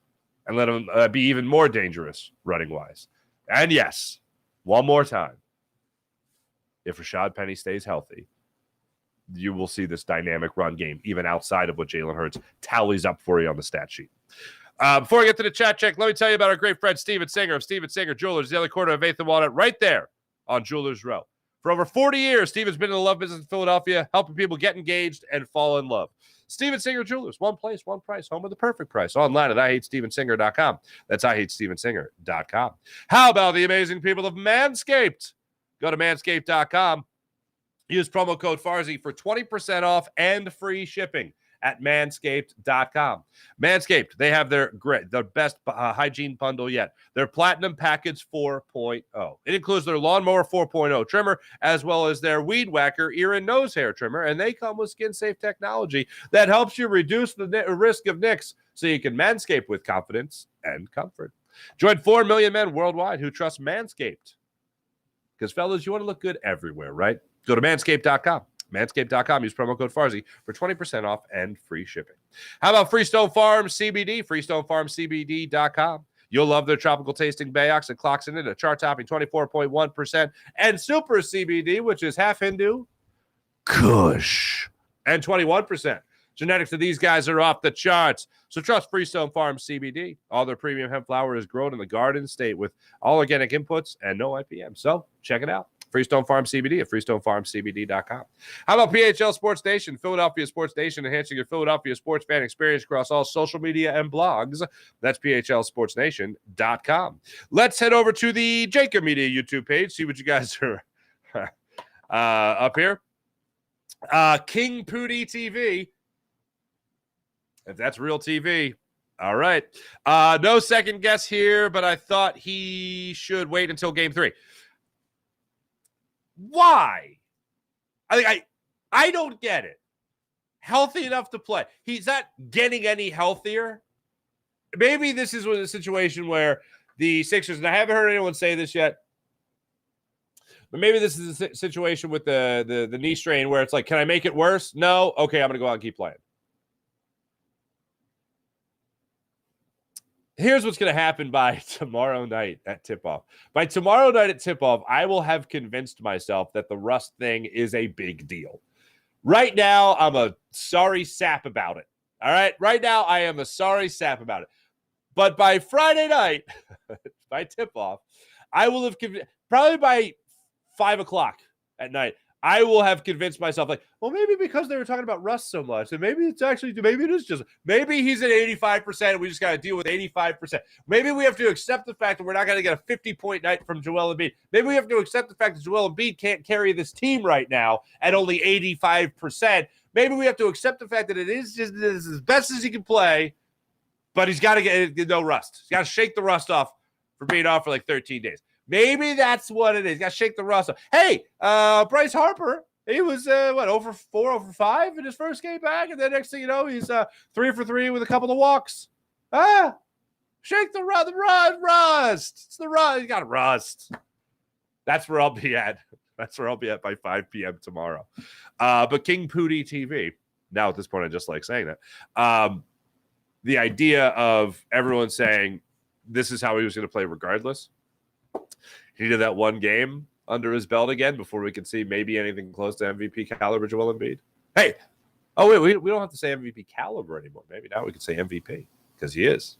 and let him be even more dangerous running-wise. And yes, one more time, if Rashad Penny stays healthy, you will see this dynamic run game, even outside of what Jalen Hurts tallies up for you on the stat sheet. Before I get to the chat check, let me tell you about our great friend Steven Singer of Steven Singer Jewelers, the other corner of 8th and Walnut, right there on Jewelers Row. For over 40 years, Steven's been in the love business in Philadelphia, helping people get engaged and fall in love. Steven Singer Jewelers, one place, one price, home of the perfect price. Online at IHateStevenSinger.com. That's IHateStevenSinger.com. How about the amazing people of Manscaped? Go to Manscaped.com. Use promo code Farzy for 20% off and free shipping at Manscaped.com. Manscaped, they have their best hygiene bundle yet. Their Platinum Package 4.0. It includes their Lawnmower 4.0 trimmer, as well as their Weed Whacker ear and nose hair trimmer, and they come with skin-safe technology that helps you reduce the risk of nicks so you can manscape with confidence and comfort. Join 4 million men worldwide who trust Manscaped. Because, fellas, you want to look good everywhere, right? Go to Manscaped.com. Manscaped.com. Use promo code Farzy for 20% off and free shipping. How about Freestone Farm CBD? FreestoneFarmCBD.com. You'll love their tropical tasting Bayox that clocks in at a chart-topping 24.1%, and Super CBD, which is half Hindu, Kush, and 21%. Genetics of these guys are off the charts. So trust Freestone Farm CBD. All their premium hemp flower is grown in the Garden State with all organic inputs and no IPM. So check it out. Freestone Farm CBD at FreestoneFarmCBD.com. How about PHL Sports Nation, Philadelphia Sports Nation, enhancing your Philadelphia sports fan experience across all social media and blogs. That's PHLSportsNation.com. Let's head over to the Jacob Media YouTube page, see what you guys are up here. King Pootie TV. If that's real TV. All right. No second guess here, but I thought he should wait until game 3. Why? I don't get it. Healthy enough to play. He's not getting any healthier. Maybe this is a situation where the Sixers, and I haven't heard anyone say this yet, but maybe this is a situation with the knee strain where it's like, can I make it worse? No. Okay, I'm going to go out and keep playing. Here's what's going to happen by tomorrow night at tip-off. By tomorrow night at tip-off, I will have convinced myself that the rust thing is a big deal. Right now, I'm a sorry sap about it. All right? Right now, I am a sorry sap about it. But by Friday night, by tip-off, I will have probably by 5 o'clock at night, I will have convinced myself, like, well, maybe because they were talking about rust so much, and maybe it is just, maybe he's at 85%, and we just got to deal with 85%. Maybe we have to accept the fact that we're not going to get a 50-point night from Joel Embiid. Maybe we have to accept the fact that Joel Embiid can't carry this team right now at only 85%. Maybe we have to accept the fact that it is just as best as he can play, but he's got to get no rust. He's got to shake the rust off for being off for like 13 days. Maybe that's what it is. Got to shake the rust off. Hey, Bryce Harper, he was, over 4, over 5 in his first game back. And then next thing you know, he's 3 for 3 with a couple of walks. Shake the rust. It's the rust. You got rust. That's where I'll be at. That's where I'll be at by 5 p.m. tomorrow. But King Pooty TV, now at this point, I just like saying that. The idea of everyone saying this is how he was going to play regardless. He did that one game under his belt again before we could see maybe anything close to MVP caliber Joel Embiid. Hey, we don't have to say MVP caliber anymore. Maybe now we could say MVP because he is.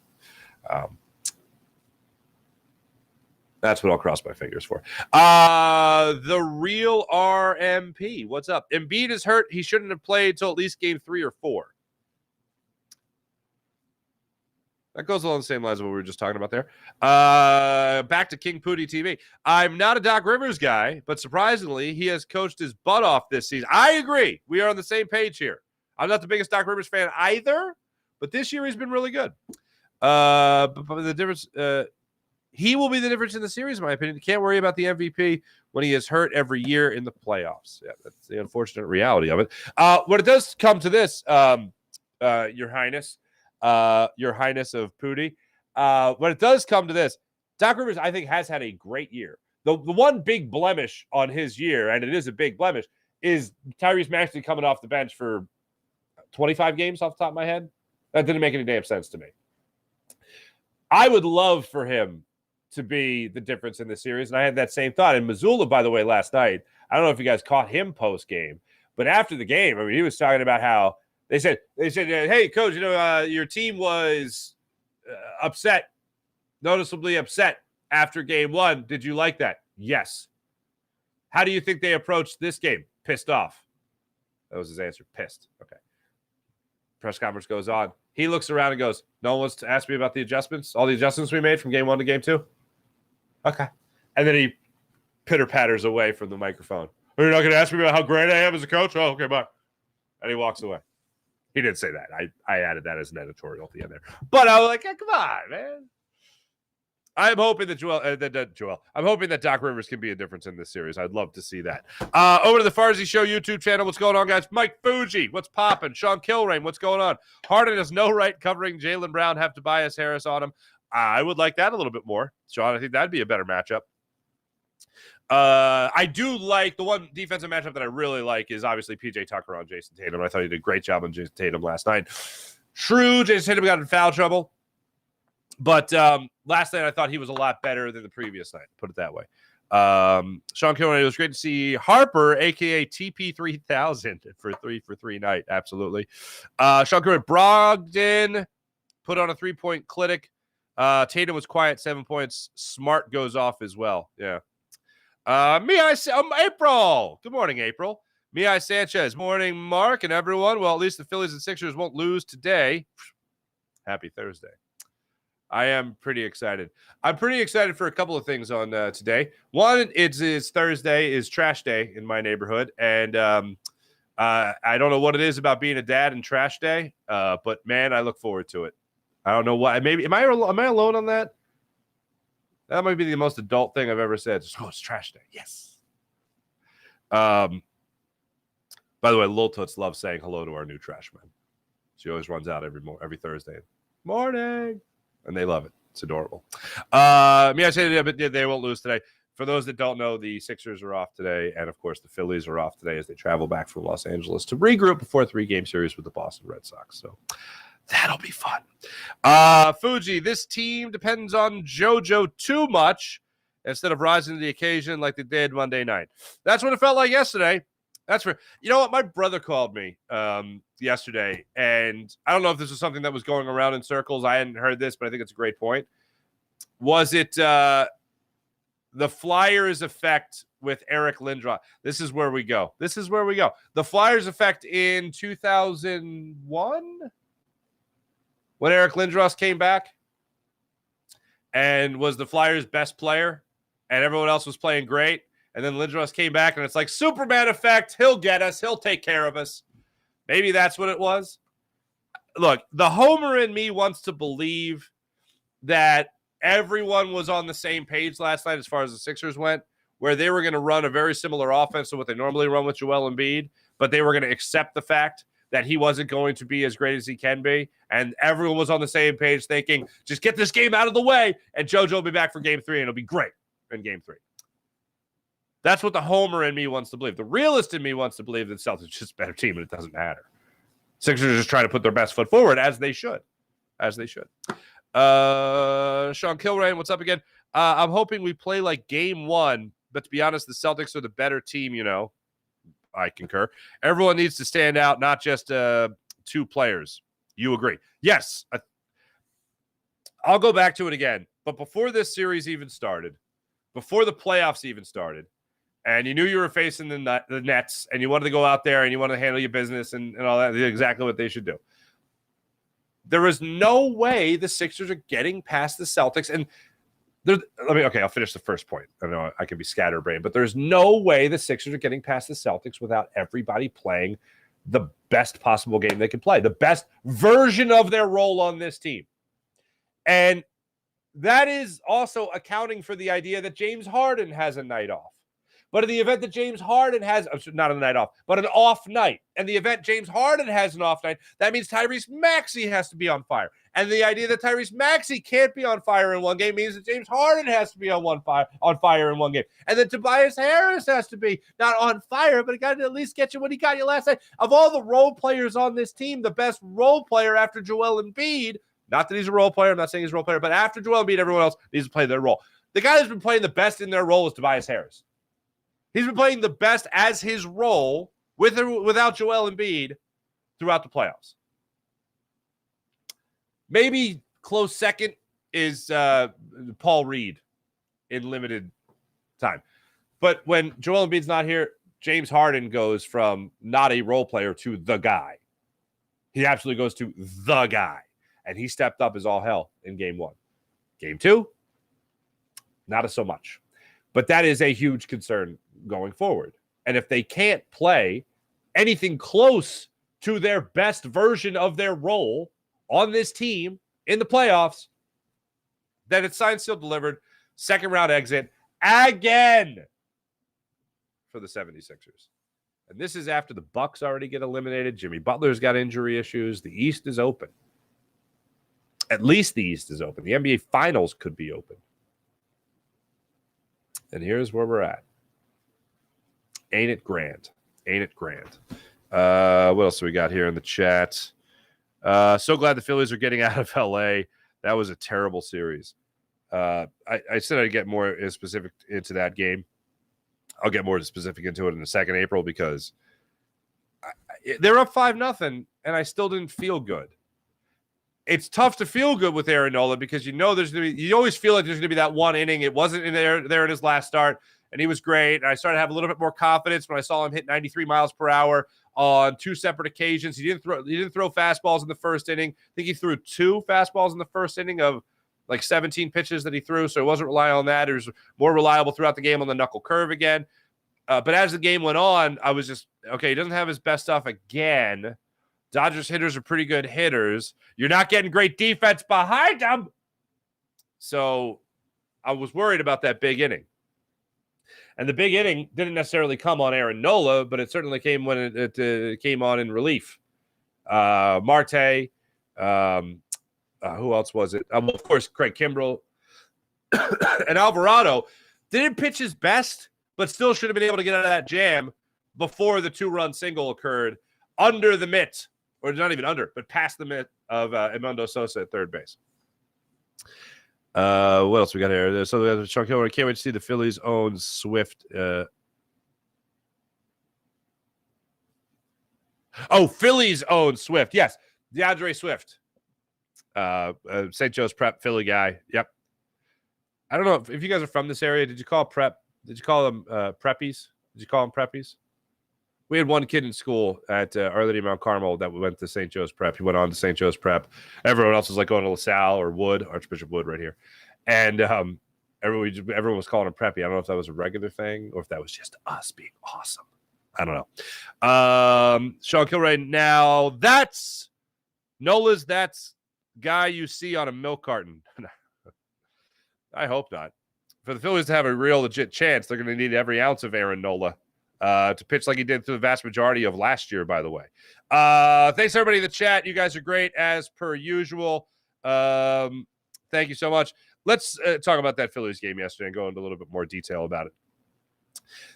That's what I'll cross my fingers for. The real RMP. What's up? Embiid is hurt. He shouldn't have played till at least game 3 or 4. That goes along the same lines of what we were just talking about there. Back to King Pooty TV. I'm not a Doc Rivers guy, but surprisingly, he has coached his butt off this season. I agree. We are on the same page here. I'm not the biggest Doc Rivers fan either, but this year he's been really good. But the difference, he will be the difference in the series, in my opinion. You can't worry about the MVP when he is hurt every year in the playoffs. Yeah, that's the unfortunate reality of it. When it does come to this, Your Highness of Pooty. When it does come to this, Doc Rivers, I think, has had a great year. The one big blemish on his year, and it is a big blemish, is Tyrese Maxey coming off the bench for 25 games off the top of my head. That didn't make any damn sense to me. I would love for him to be the difference in this series, and I had that same thought. And Missoula, by the way, last night, I don't know if you guys caught him post-game, but after the game, I mean, he was talking about how They said, hey, coach, your team was upset, noticeably upset after game 1. Did you like that? Yes. How do you think they approached this game? Pissed off. That was his answer. Pissed. Okay. Press conference goes on. He looks around and goes, no one wants to ask me about the adjustments, all the adjustments we made from game 1 to game 2? Okay. And then he pitter-patters away from the microphone. Oh, you're not going to ask me about how great I am as a coach? Oh, okay, bye. And he walks away. He didn't say that. I added that as an editorial at the end there. But I was like, hey, come on, man. I'm hoping that I'm hoping that Doc Rivers can be a difference in this series. I'd love to see that. Over to the Farzy Show YouTube channel. What's going on, guys? Mike Fuji, what's popping? Sean Kilrain, what's going on? Harden has no right covering Jaylen Brown. Have Tobias Harris on him. I would like that a little bit more. Sean, I think that'd be a better matchup. I do like the one defensive matchup that I really like is obviously PJ Tucker on Jason Tatum. I thought he did a great job on Jason Tatum last night. True, Jason Tatum got in foul trouble, but last night I thought he was a lot better than the previous night. Put it that way. Sean Kilroy, it was great to see Harper, aka TP3000, for 3 for 3 night. Absolutely. Sean Kilroy, Brogdon put on a 3-point clinic. Tatum was quiet, 7 points. Smart goes off as well. Yeah. April. Good morning, April. Mihai Sanchez. Morning, Mark and everyone. Well, at least the Phillies and Sixers won't lose today. Happy Thursday. I am pretty excited. I'm pretty excited for a couple of things on today. One, it's Thursday, is trash day in my neighborhood. And I don't know what it is about being a dad and trash day, but, man, I look forward to it. I don't know why. Maybe am I alone on that? That might be the most adult thing I've ever said. Oh, it's trash day. Yes. By the way, Lil Toots loves saying hello to our new trash man. She always runs out every Thursday. Morning. And they love it. It's adorable. I say but they won't lose today. For those that don't know, the Sixers are off today. And, of course, the Phillies are off today as they travel back from Los Angeles to regroup before a 3-game series with the Boston Red Sox. So That'll be fun. Fuji, this team depends on JoJo too much instead of rising to the occasion like they did Monday night. That's what it felt like yesterday. That's for you know what? My brother called me yesterday, and I don't know if this was something that was going around in circles. I hadn't heard this, but I think it's a great point. Was it the Flyers effect with Eric Lindros? This is where we go. The Flyers effect in 2001 when Eric Lindros came back and was the Flyers' best player, and everyone else was playing great. And then Lindros came back, and it's like Superman effect. He'll get us. He'll take care of us. Maybe that's what it was. Look, the homer in me wants to believe that everyone was on the same page last night as far as the Sixers went, where they were going to run a very similar offense to what they normally run with Joel Embiid, but they were going to accept the fact that he wasn't going to be as great as he can be. And everyone was on the same page thinking, just get this game out of the way, and JoJo will be back for game 3, and it'll be great in game 3. That's what the homer in me wants to believe. The realist in me wants to believe that Celtics are just a better team and it doesn't matter. Sixers are just trying to put their best foot forward, as they should. Sean Kilrain, what's up again? I'm hoping we play like game 1, but to be honest, the Celtics are the better team, you know. I concur. Everyone needs to stand out, not just 2 players. You agree? Yes. I'll go back to it again. But before this series even started, before the playoffs even started, and you knew you were facing the Nets, and you wanted to go out there and you wanted to handle your business and all that, exactly what they should do. There is no way the Sixers are getting past the Celtics. And I'll finish the first point. I know I can be scatterbrained, but there's no way the Sixers are getting past the Celtics without everybody playing the best possible game they can play, the best version of their role on this team. And that is also accounting for the idea that James Harden has a night off. But in the event that James Harden has, not a night off, but an off night, and the event James Harden has an off night, that means Tyrese Maxey has to be on fire. And the idea that Tyrese Maxey can't be on fire in one game means that James Harden has to be on fire in one game. And then Tobias Harris has to be not on fire, but he got to at least get you what he got you last night. Of all the role players on this team, the best role player after Joel Embiid, not that he's a role player, I'm not saying he's a role player, but after Joel Embiid, everyone else needs to play their role. The guy who's been playing the best in their role is Tobias Harris. He's been playing the best as his role with or without Joel Embiid throughout the playoffs. Maybe close second is Paul Reed in limited time. But when Joel Embiid's not here, James Harden goes from not a role player to the guy. He absolutely goes to the guy. And he stepped up as all hell in game 1. Game 2, not so much. But that is a huge concern going forward. And if they can't play anything close to their best version of their role on this team in the playoffs, then it's signed, sealed, delivered. Second round exit again for the 76ers. And this is after the Bucks already get eliminated. Jimmy Butler's got injury issues. The East is open. At least the East is open. The NBA Finals could be open. And here's where we're at. Ain't it grand? Ain't it grand? What else do we got here in the chat? So glad the Phillies are getting out of LA. That was a terrible series. I said I'd get more specific into that game. I'll get more specific into it in a second, April, because they're up 5-0, and I still didn't feel good. It's tough to feel good with Aaron Nola because you know there's going to be, you always feel like there's going to be that one inning. It wasn't in there in his last start, and he was great. And I started to have a little bit more confidence when I saw him hit 93 miles per hour on 2 separate occasions. He didn't throw fastballs in the first inning. I think he threw 2 fastballs in the first inning of like 17 pitches that he threw, so he wasn't relying on that. He was more reliable throughout the game on the knuckle curve again. But as the game went on, I was just, okay, he doesn't have his best stuff again. Dodgers hitters are pretty good hitters. You're not getting great defense behind them. So I was worried about that big inning. And the big inning didn't necessarily come on Aaron Nola, but it certainly came when it came on in relief. Marte, who else was it? Well, of course, Craig Kimbrell. And Alvarado didn't pitch his best, but still should have been able to get out of that jam before the 2-run single occurred under the mitt. Or not even under, but past the mitt of Edmundo Sosa at third base. What else we got here? So we have Sean Kilroy. Can't wait to see the Phillies own Swift. Phillies own Swift. Yes, DeAndre Swift. St. Joe's Prep Philly guy. Yep. I don't know if you guys are from this area. Did you call Prep? Did you call them Preppies? Did you call them Preppies? We had one kid in school at Our Lady of Mount Carmel that went to St. Joe's Prep. He went on to St. Joe's Prep. Everyone else was like going to LaSalle or Wood, Archbishop Wood right here. And everyone was calling him Preppy. I don't know if that was a regular thing or if that was just us being awesome. I don't know. Sean Kilray, now that's Nola's guy you see on a milk carton. I hope not. For the Phillies to have a real legit chance, they're going to need every ounce of Aaron Nola to pitch like he did through the vast majority of last year, by the way. Thanks, everybody in the chat. You guys are great, as per usual. Thank you so much. Let's talk about that Phillies game yesterday and go into a little bit more detail about it.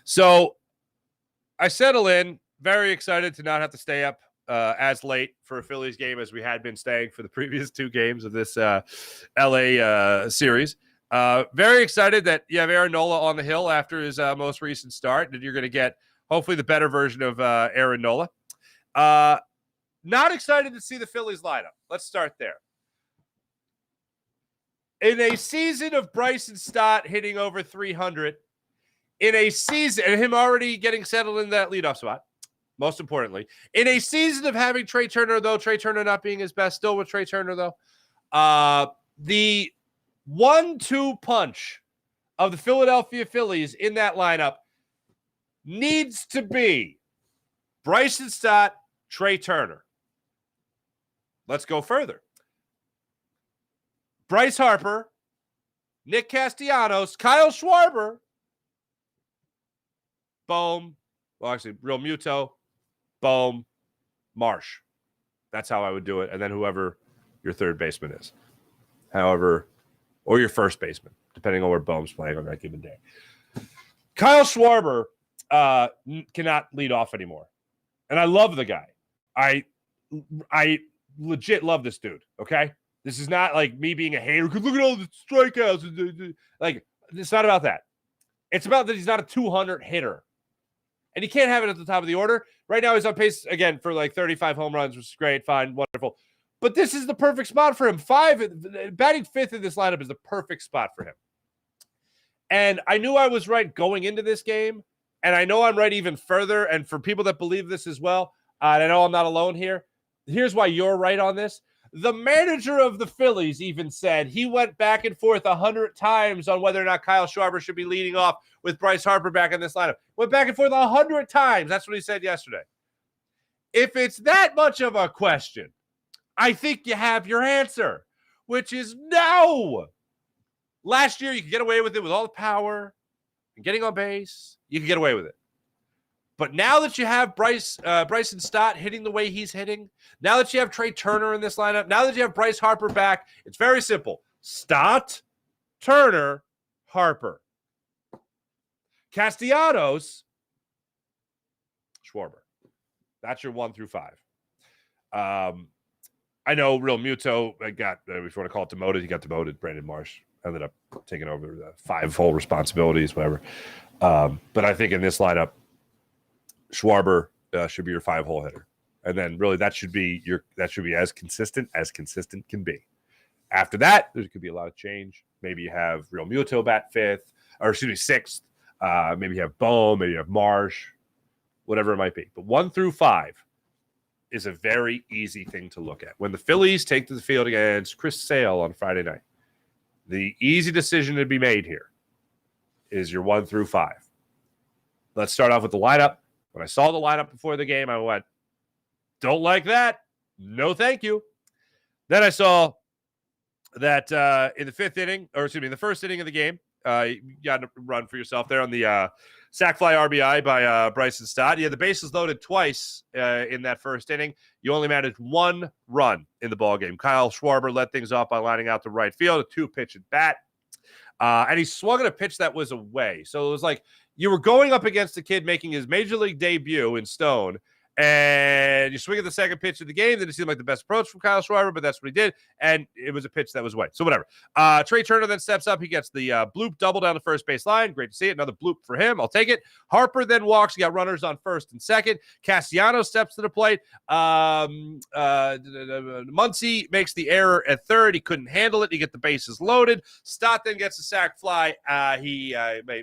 So I settle in, very excited to not have to stay up as late for a Phillies game as we had been staying for the previous two games of this LA series. Very excited that you have Aaron Nola on the hill after his most recent start, and you're going to get hopefully the better version of Aaron Nola. Not excited to see the Phillies lineup. Let's start there. In a season of Bryson Stott hitting over 300, in a season, and him already getting settled in that leadoff spot, most importantly, in a season of having Trey Turner not being his best, still with Trey Turner, though, the 1-2 punch of the Philadelphia Phillies in that lineup needs to be Bryson Stott, Trey Turner. Let's go further. Bryce Harper, Nick Castellanos, Kyle Schwarber, Bohm, well, actually, Real Muto, Bohm, Marsh. That's how I would do it. And then whoever your third baseman is. However, or your first baseman, depending on where Bohm's playing on that given day. Kyle Schwarber cannot lead off anymore. And I love the guy. I legit love this dude, okay? This is not like me being a hater because look at all the strikeouts. Like, it's not about that. It's about that he's not a 200 hitter. And he can't have it at the top of the order. Right now, he's on pace, again, for like 35 home runs, which is great, fine, wonderful. But this is the perfect spot for him. Batting fifth in this lineup is the perfect spot for him. And I knew I was right going into this game. And I know I'm right even further. And for people that believe this as well, and I know I'm not alone here, here's why you're right on this. The manager of the Phillies even said he went back and forth 100 times on whether or not Kyle Schwarber should be leading off with Bryce Harper back in this lineup. Went back and forth 100 times. That's what he said yesterday. If it's that much of a question, I think you have your answer, which is no. Last year, you could get away with it with all the power and getting on base. You could get away with it. But now that you have Bryson Stott hitting the way he's hitting, now that you have Trey Turner in this lineup, now that you have Bryce Harper back, it's very simple. Stott, Turner, Harper. Castellanos, Schwarber. That's your 1 through 5. I know Real Muto got, if you want to call it demoted, he got demoted. Brandon Marsh ended up taking over the 5 full responsibilities, whatever. But I think in this lineup, Schwarber should be your 5-hole hitter. And then really that should be as consistent can be. After that, there could be a lot of change. Maybe you have Real Muto bat 6th. Maybe you have Bohm, maybe you have Marsh, whatever it might be. But 1 through 5 is a very easy thing to look at. When the Phillies take to the field against Chris Sale on Friday night, the easy decision to be made here is your 1 through 5. Let's start off with the lineup. When I saw the lineup before the game, I went, don't like that. No, thank you. Then I saw that in the the first inning of the game, you got to run for yourself there on the sac fly RBI by Bryson Stott. You had the bases loaded twice in that first inning. You only managed 1 run in the ballgame. Kyle Schwarber led things off by lining out to right field, a 2-pitch at bat. And he swung at a pitch that was away. So it was like you were going up against a kid making his major league debut in Stone, And you swing at the second pitch of the game. Didn't seem like the best approach from Kyle Schwarber, but that's what he did. And it was a pitch that was away. So whatever. Trey Turner then steps up. He gets the bloop double down the first base line. Great to see it. Another bloop for him. I'll take it. Harper then walks. You got runners on first and second. Castellanos steps to the plate. Muncy makes the error at third. He couldn't handle it. He get the bases loaded. Stott then gets a sac fly. He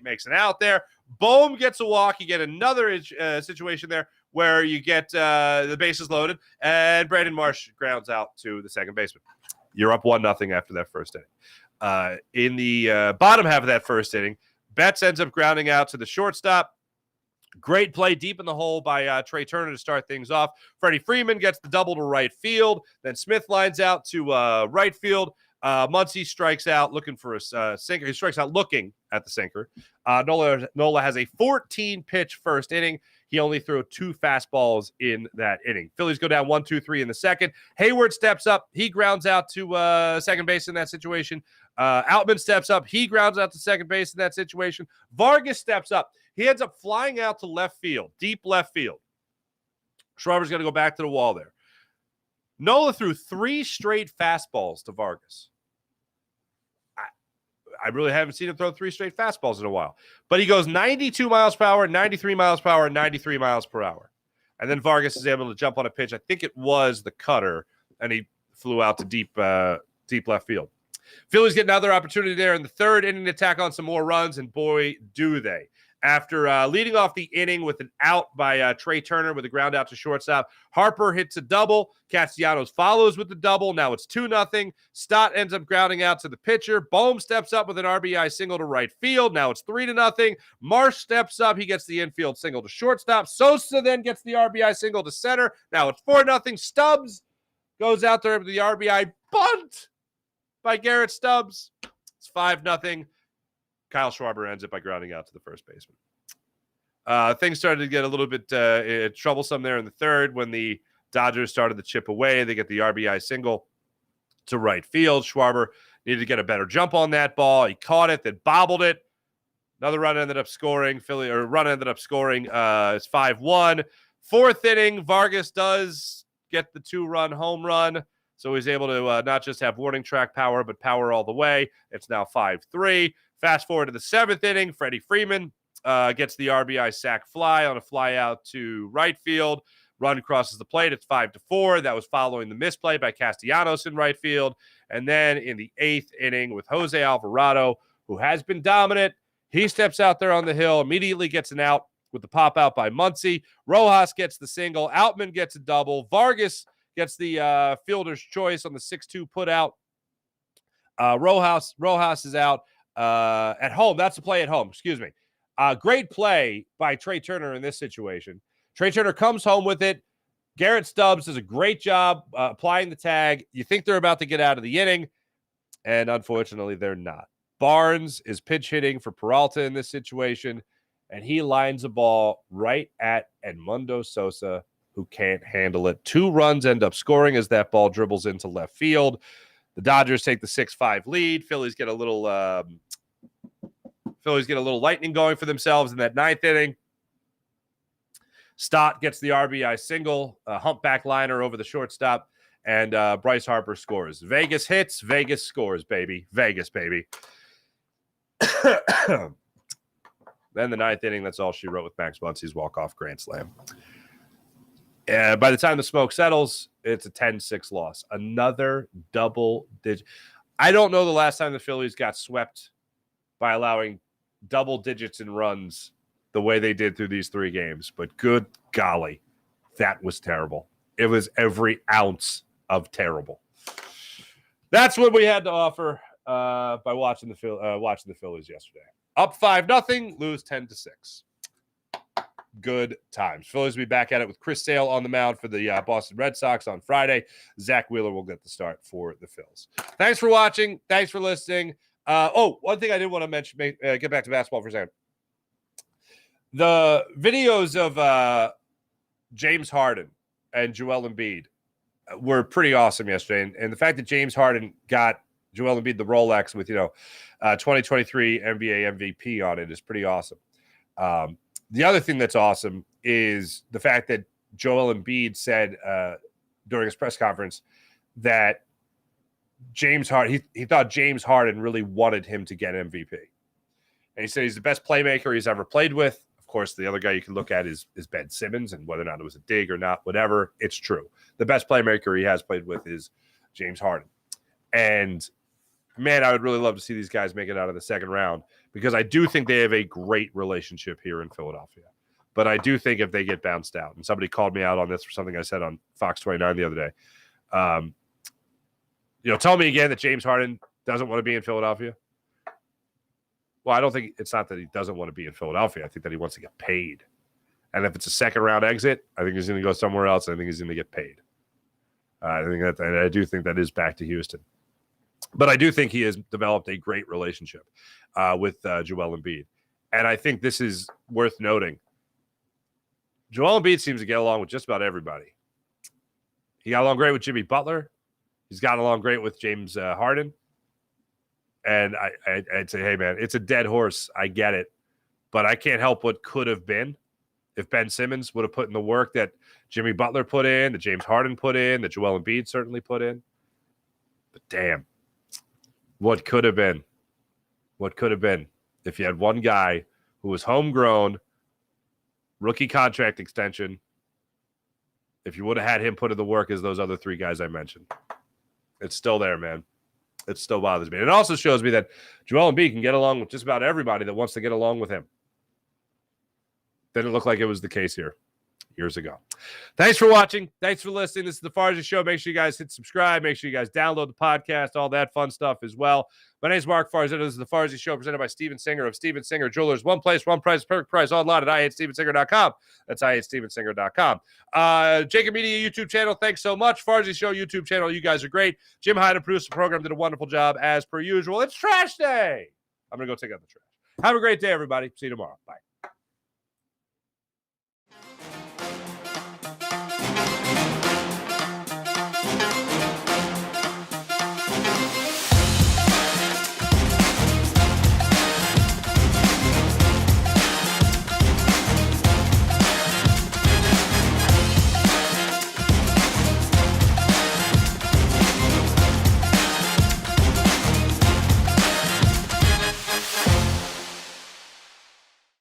makes an out there. Bohm gets a walk. You get another situation there where you get the bases loaded, and Brandon Marsh grounds out to the second baseman. You're up 1-0 after that first inning. In the bottom half of that first inning, Betts ends up grounding out to the shortstop. Great play deep in the hole by Trey Turner to start things off. Freddie Freeman gets the double to right field. Then Smith lines out to right field. Muncy strikes out looking for a sinker. He strikes out looking at the sinker. Nola has a 14-pitch first inning. He only threw 2 fastballs in that inning. Phillies go down 1-2-3 in the second. Hayward steps up. He grounds out to second base in that situation. Outman steps up. He grounds out to second base in that situation. Vargas steps up. He ends up flying out to left field, deep left field. Schwarber's going to go back to the wall there. Nola threw 3 straight fastballs to Vargas. I really haven't seen him throw 3 straight fastballs in a while. But he goes 92 miles per hour, 93 miles per hour, 93 miles per hour. And then Vargas is able to jump on a pitch. I think it was the cutter, and he flew out to deep left field. Phillies get another opportunity there in the third inning to tack on some more runs, and boy, do they. After leading off the inning with an out by Trey Turner with a ground out to shortstop, Harper hits a double. Castellanos follows with the double. Now it's 2-0. Stott ends up grounding out to the pitcher. Bohm steps up with an RBI single to right field. Now it's 3-0. Marsh steps up. He gets the infield single to shortstop. Sosa then gets the RBI single to center. Now it's 4-0. Stubbs goes out there with the RBI bunt by Garrett Stubbs. It's 5-0. Kyle Schwarber ends it by grounding out to the first baseman. Things started to get a little bit troublesome there in the third when the Dodgers started to chip away. They get the RBI single to right field. Schwarber needed to get a better jump on that ball. He caught it, then bobbled it. Another run ended up scoring. It's 5-1. Fourth inning, Vargas does get the 2-run home run. So he's able to not just have warning track power, but power all the way. It's now 5-3. Fast forward to the 7th inning, Freddie Freeman gets the RBI sac fly on a fly out to right field. Run crosses the plate. It's 5-4. That was following the misplay by Castellanos in right field. And then in the 8th inning with Jose Alvarado, who has been dominant, he steps out there on the hill, immediately gets an out with the pop out by Muncy. Rojas gets the single. Outman gets a double. Vargas gets the fielder's choice on the 6-2 put out. Rojas is out. At home. That's the play at home. Excuse me. Great play by Trey Turner in this situation. Trey Turner comes home with it. Garrett Stubbs does a great job applying the tag. You think they're about to get out of the inning, and unfortunately, they're not. Barnes is pitch hitting for Peralta in this situation, and he lines a ball right at Edmundo Sosa, who can't handle it. 2 runs end up scoring as that ball dribbles into left field. The Dodgers take the 6-5 lead. Phillies get a little lightning going for themselves in that 9th inning. Stott gets the RBI single, a humpback liner over the shortstop, and Bryce Harper scores. Vegas hits, Vegas scores, baby. Vegas, baby. Then the 9th inning, that's all she wrote with Max Muncy's walk-off grand slam. By the time the smoke settles, it's a 10-6 loss. Another double digit. I don't know the last time the Phillies got swept by allowing double digits in runs the way they did through these 3 games. But good golly, that was terrible. It was every ounce of terrible. That's what we had to offer by watching the Phillies yesterday. Up 5-0, lose 10-6. Good times. Phillies will be back at it with Chris Sale on the mound for the Boston Red Sox on Friday. Zach Wheeler will get the start for the Phils. Thanks for watching. Thanks for listening. One thing I did want to mention, get back to basketball for a second. The videos of James Harden and Joel Embiid were pretty awesome yesterday. And the fact that James Harden got Joel Embiid the Rolex with, 2023 NBA MVP on it is pretty awesome. The other thing that's awesome is the fact that Joel Embiid said during his press conference that James Harden, he thought James Harden really wanted him to get MVP. And he said he's the best playmaker he's ever played with. Of course, the other guy you can look at is Ben Simmons, and whether or not it was a dig or not, whatever, it's true. The best playmaker he has played with is James Harden. And, man, I would really love to see these guys make it out of the second round because I do think they have a great relationship here in Philadelphia. But I do think if they get bounced out, and somebody called me out on this for something I said on Fox 29 the other day, tell me again that James Harden doesn't want to be in Philadelphia. Well, I don't think it's not that he doesn't want to be in Philadelphia. I think that he wants to get paid. And if it's a second round exit, I think he's going to go somewhere else. I think he's going to get paid. I do think that is back to Houston. But I do think he has developed a great relationship with Joel Embiid. And I think this is worth noting. Joel Embiid seems to get along with just about everybody. He got along great with Jimmy Butler. He's gotten along great with James Harden. And I'd say, hey, man, it's a dead horse. I get it. But I can't help what could have been if Ben Simmons would have put in the work that Jimmy Butler put in, that James Harden put in, that Joel Embiid certainly put in. But damn, what could have been? What could have been if you had one guy who was homegrown, rookie contract extension, if you would have had him put in the work as those other three guys I mentioned. It's still there, man. It still bothers me. And it also shows me that Joel Embiid can get along with just about everybody that wants to get along with him. Didn't look like it was the case here years ago. Thanks for watching. Thanks for listening. This is the Farzy Show. Make sure you guys hit subscribe. Make sure you guys download the podcast, all that fun stuff as well. My name is Mark Farzy. This is the Farzy Show presented by Steven Singer of Steven Singer Jewelers. One place, one price, perfect price online at IHateStevenSinger.com. That's IHateStevenSinger.com. Jacob Media YouTube channel. Thanks so much. Farzy Show YouTube channel. You guys are great. Jim Hyde produced the program. Did a wonderful job as per usual. It's trash day. I'm going to go take out the trash. Have a great day, everybody. See you tomorrow. Bye.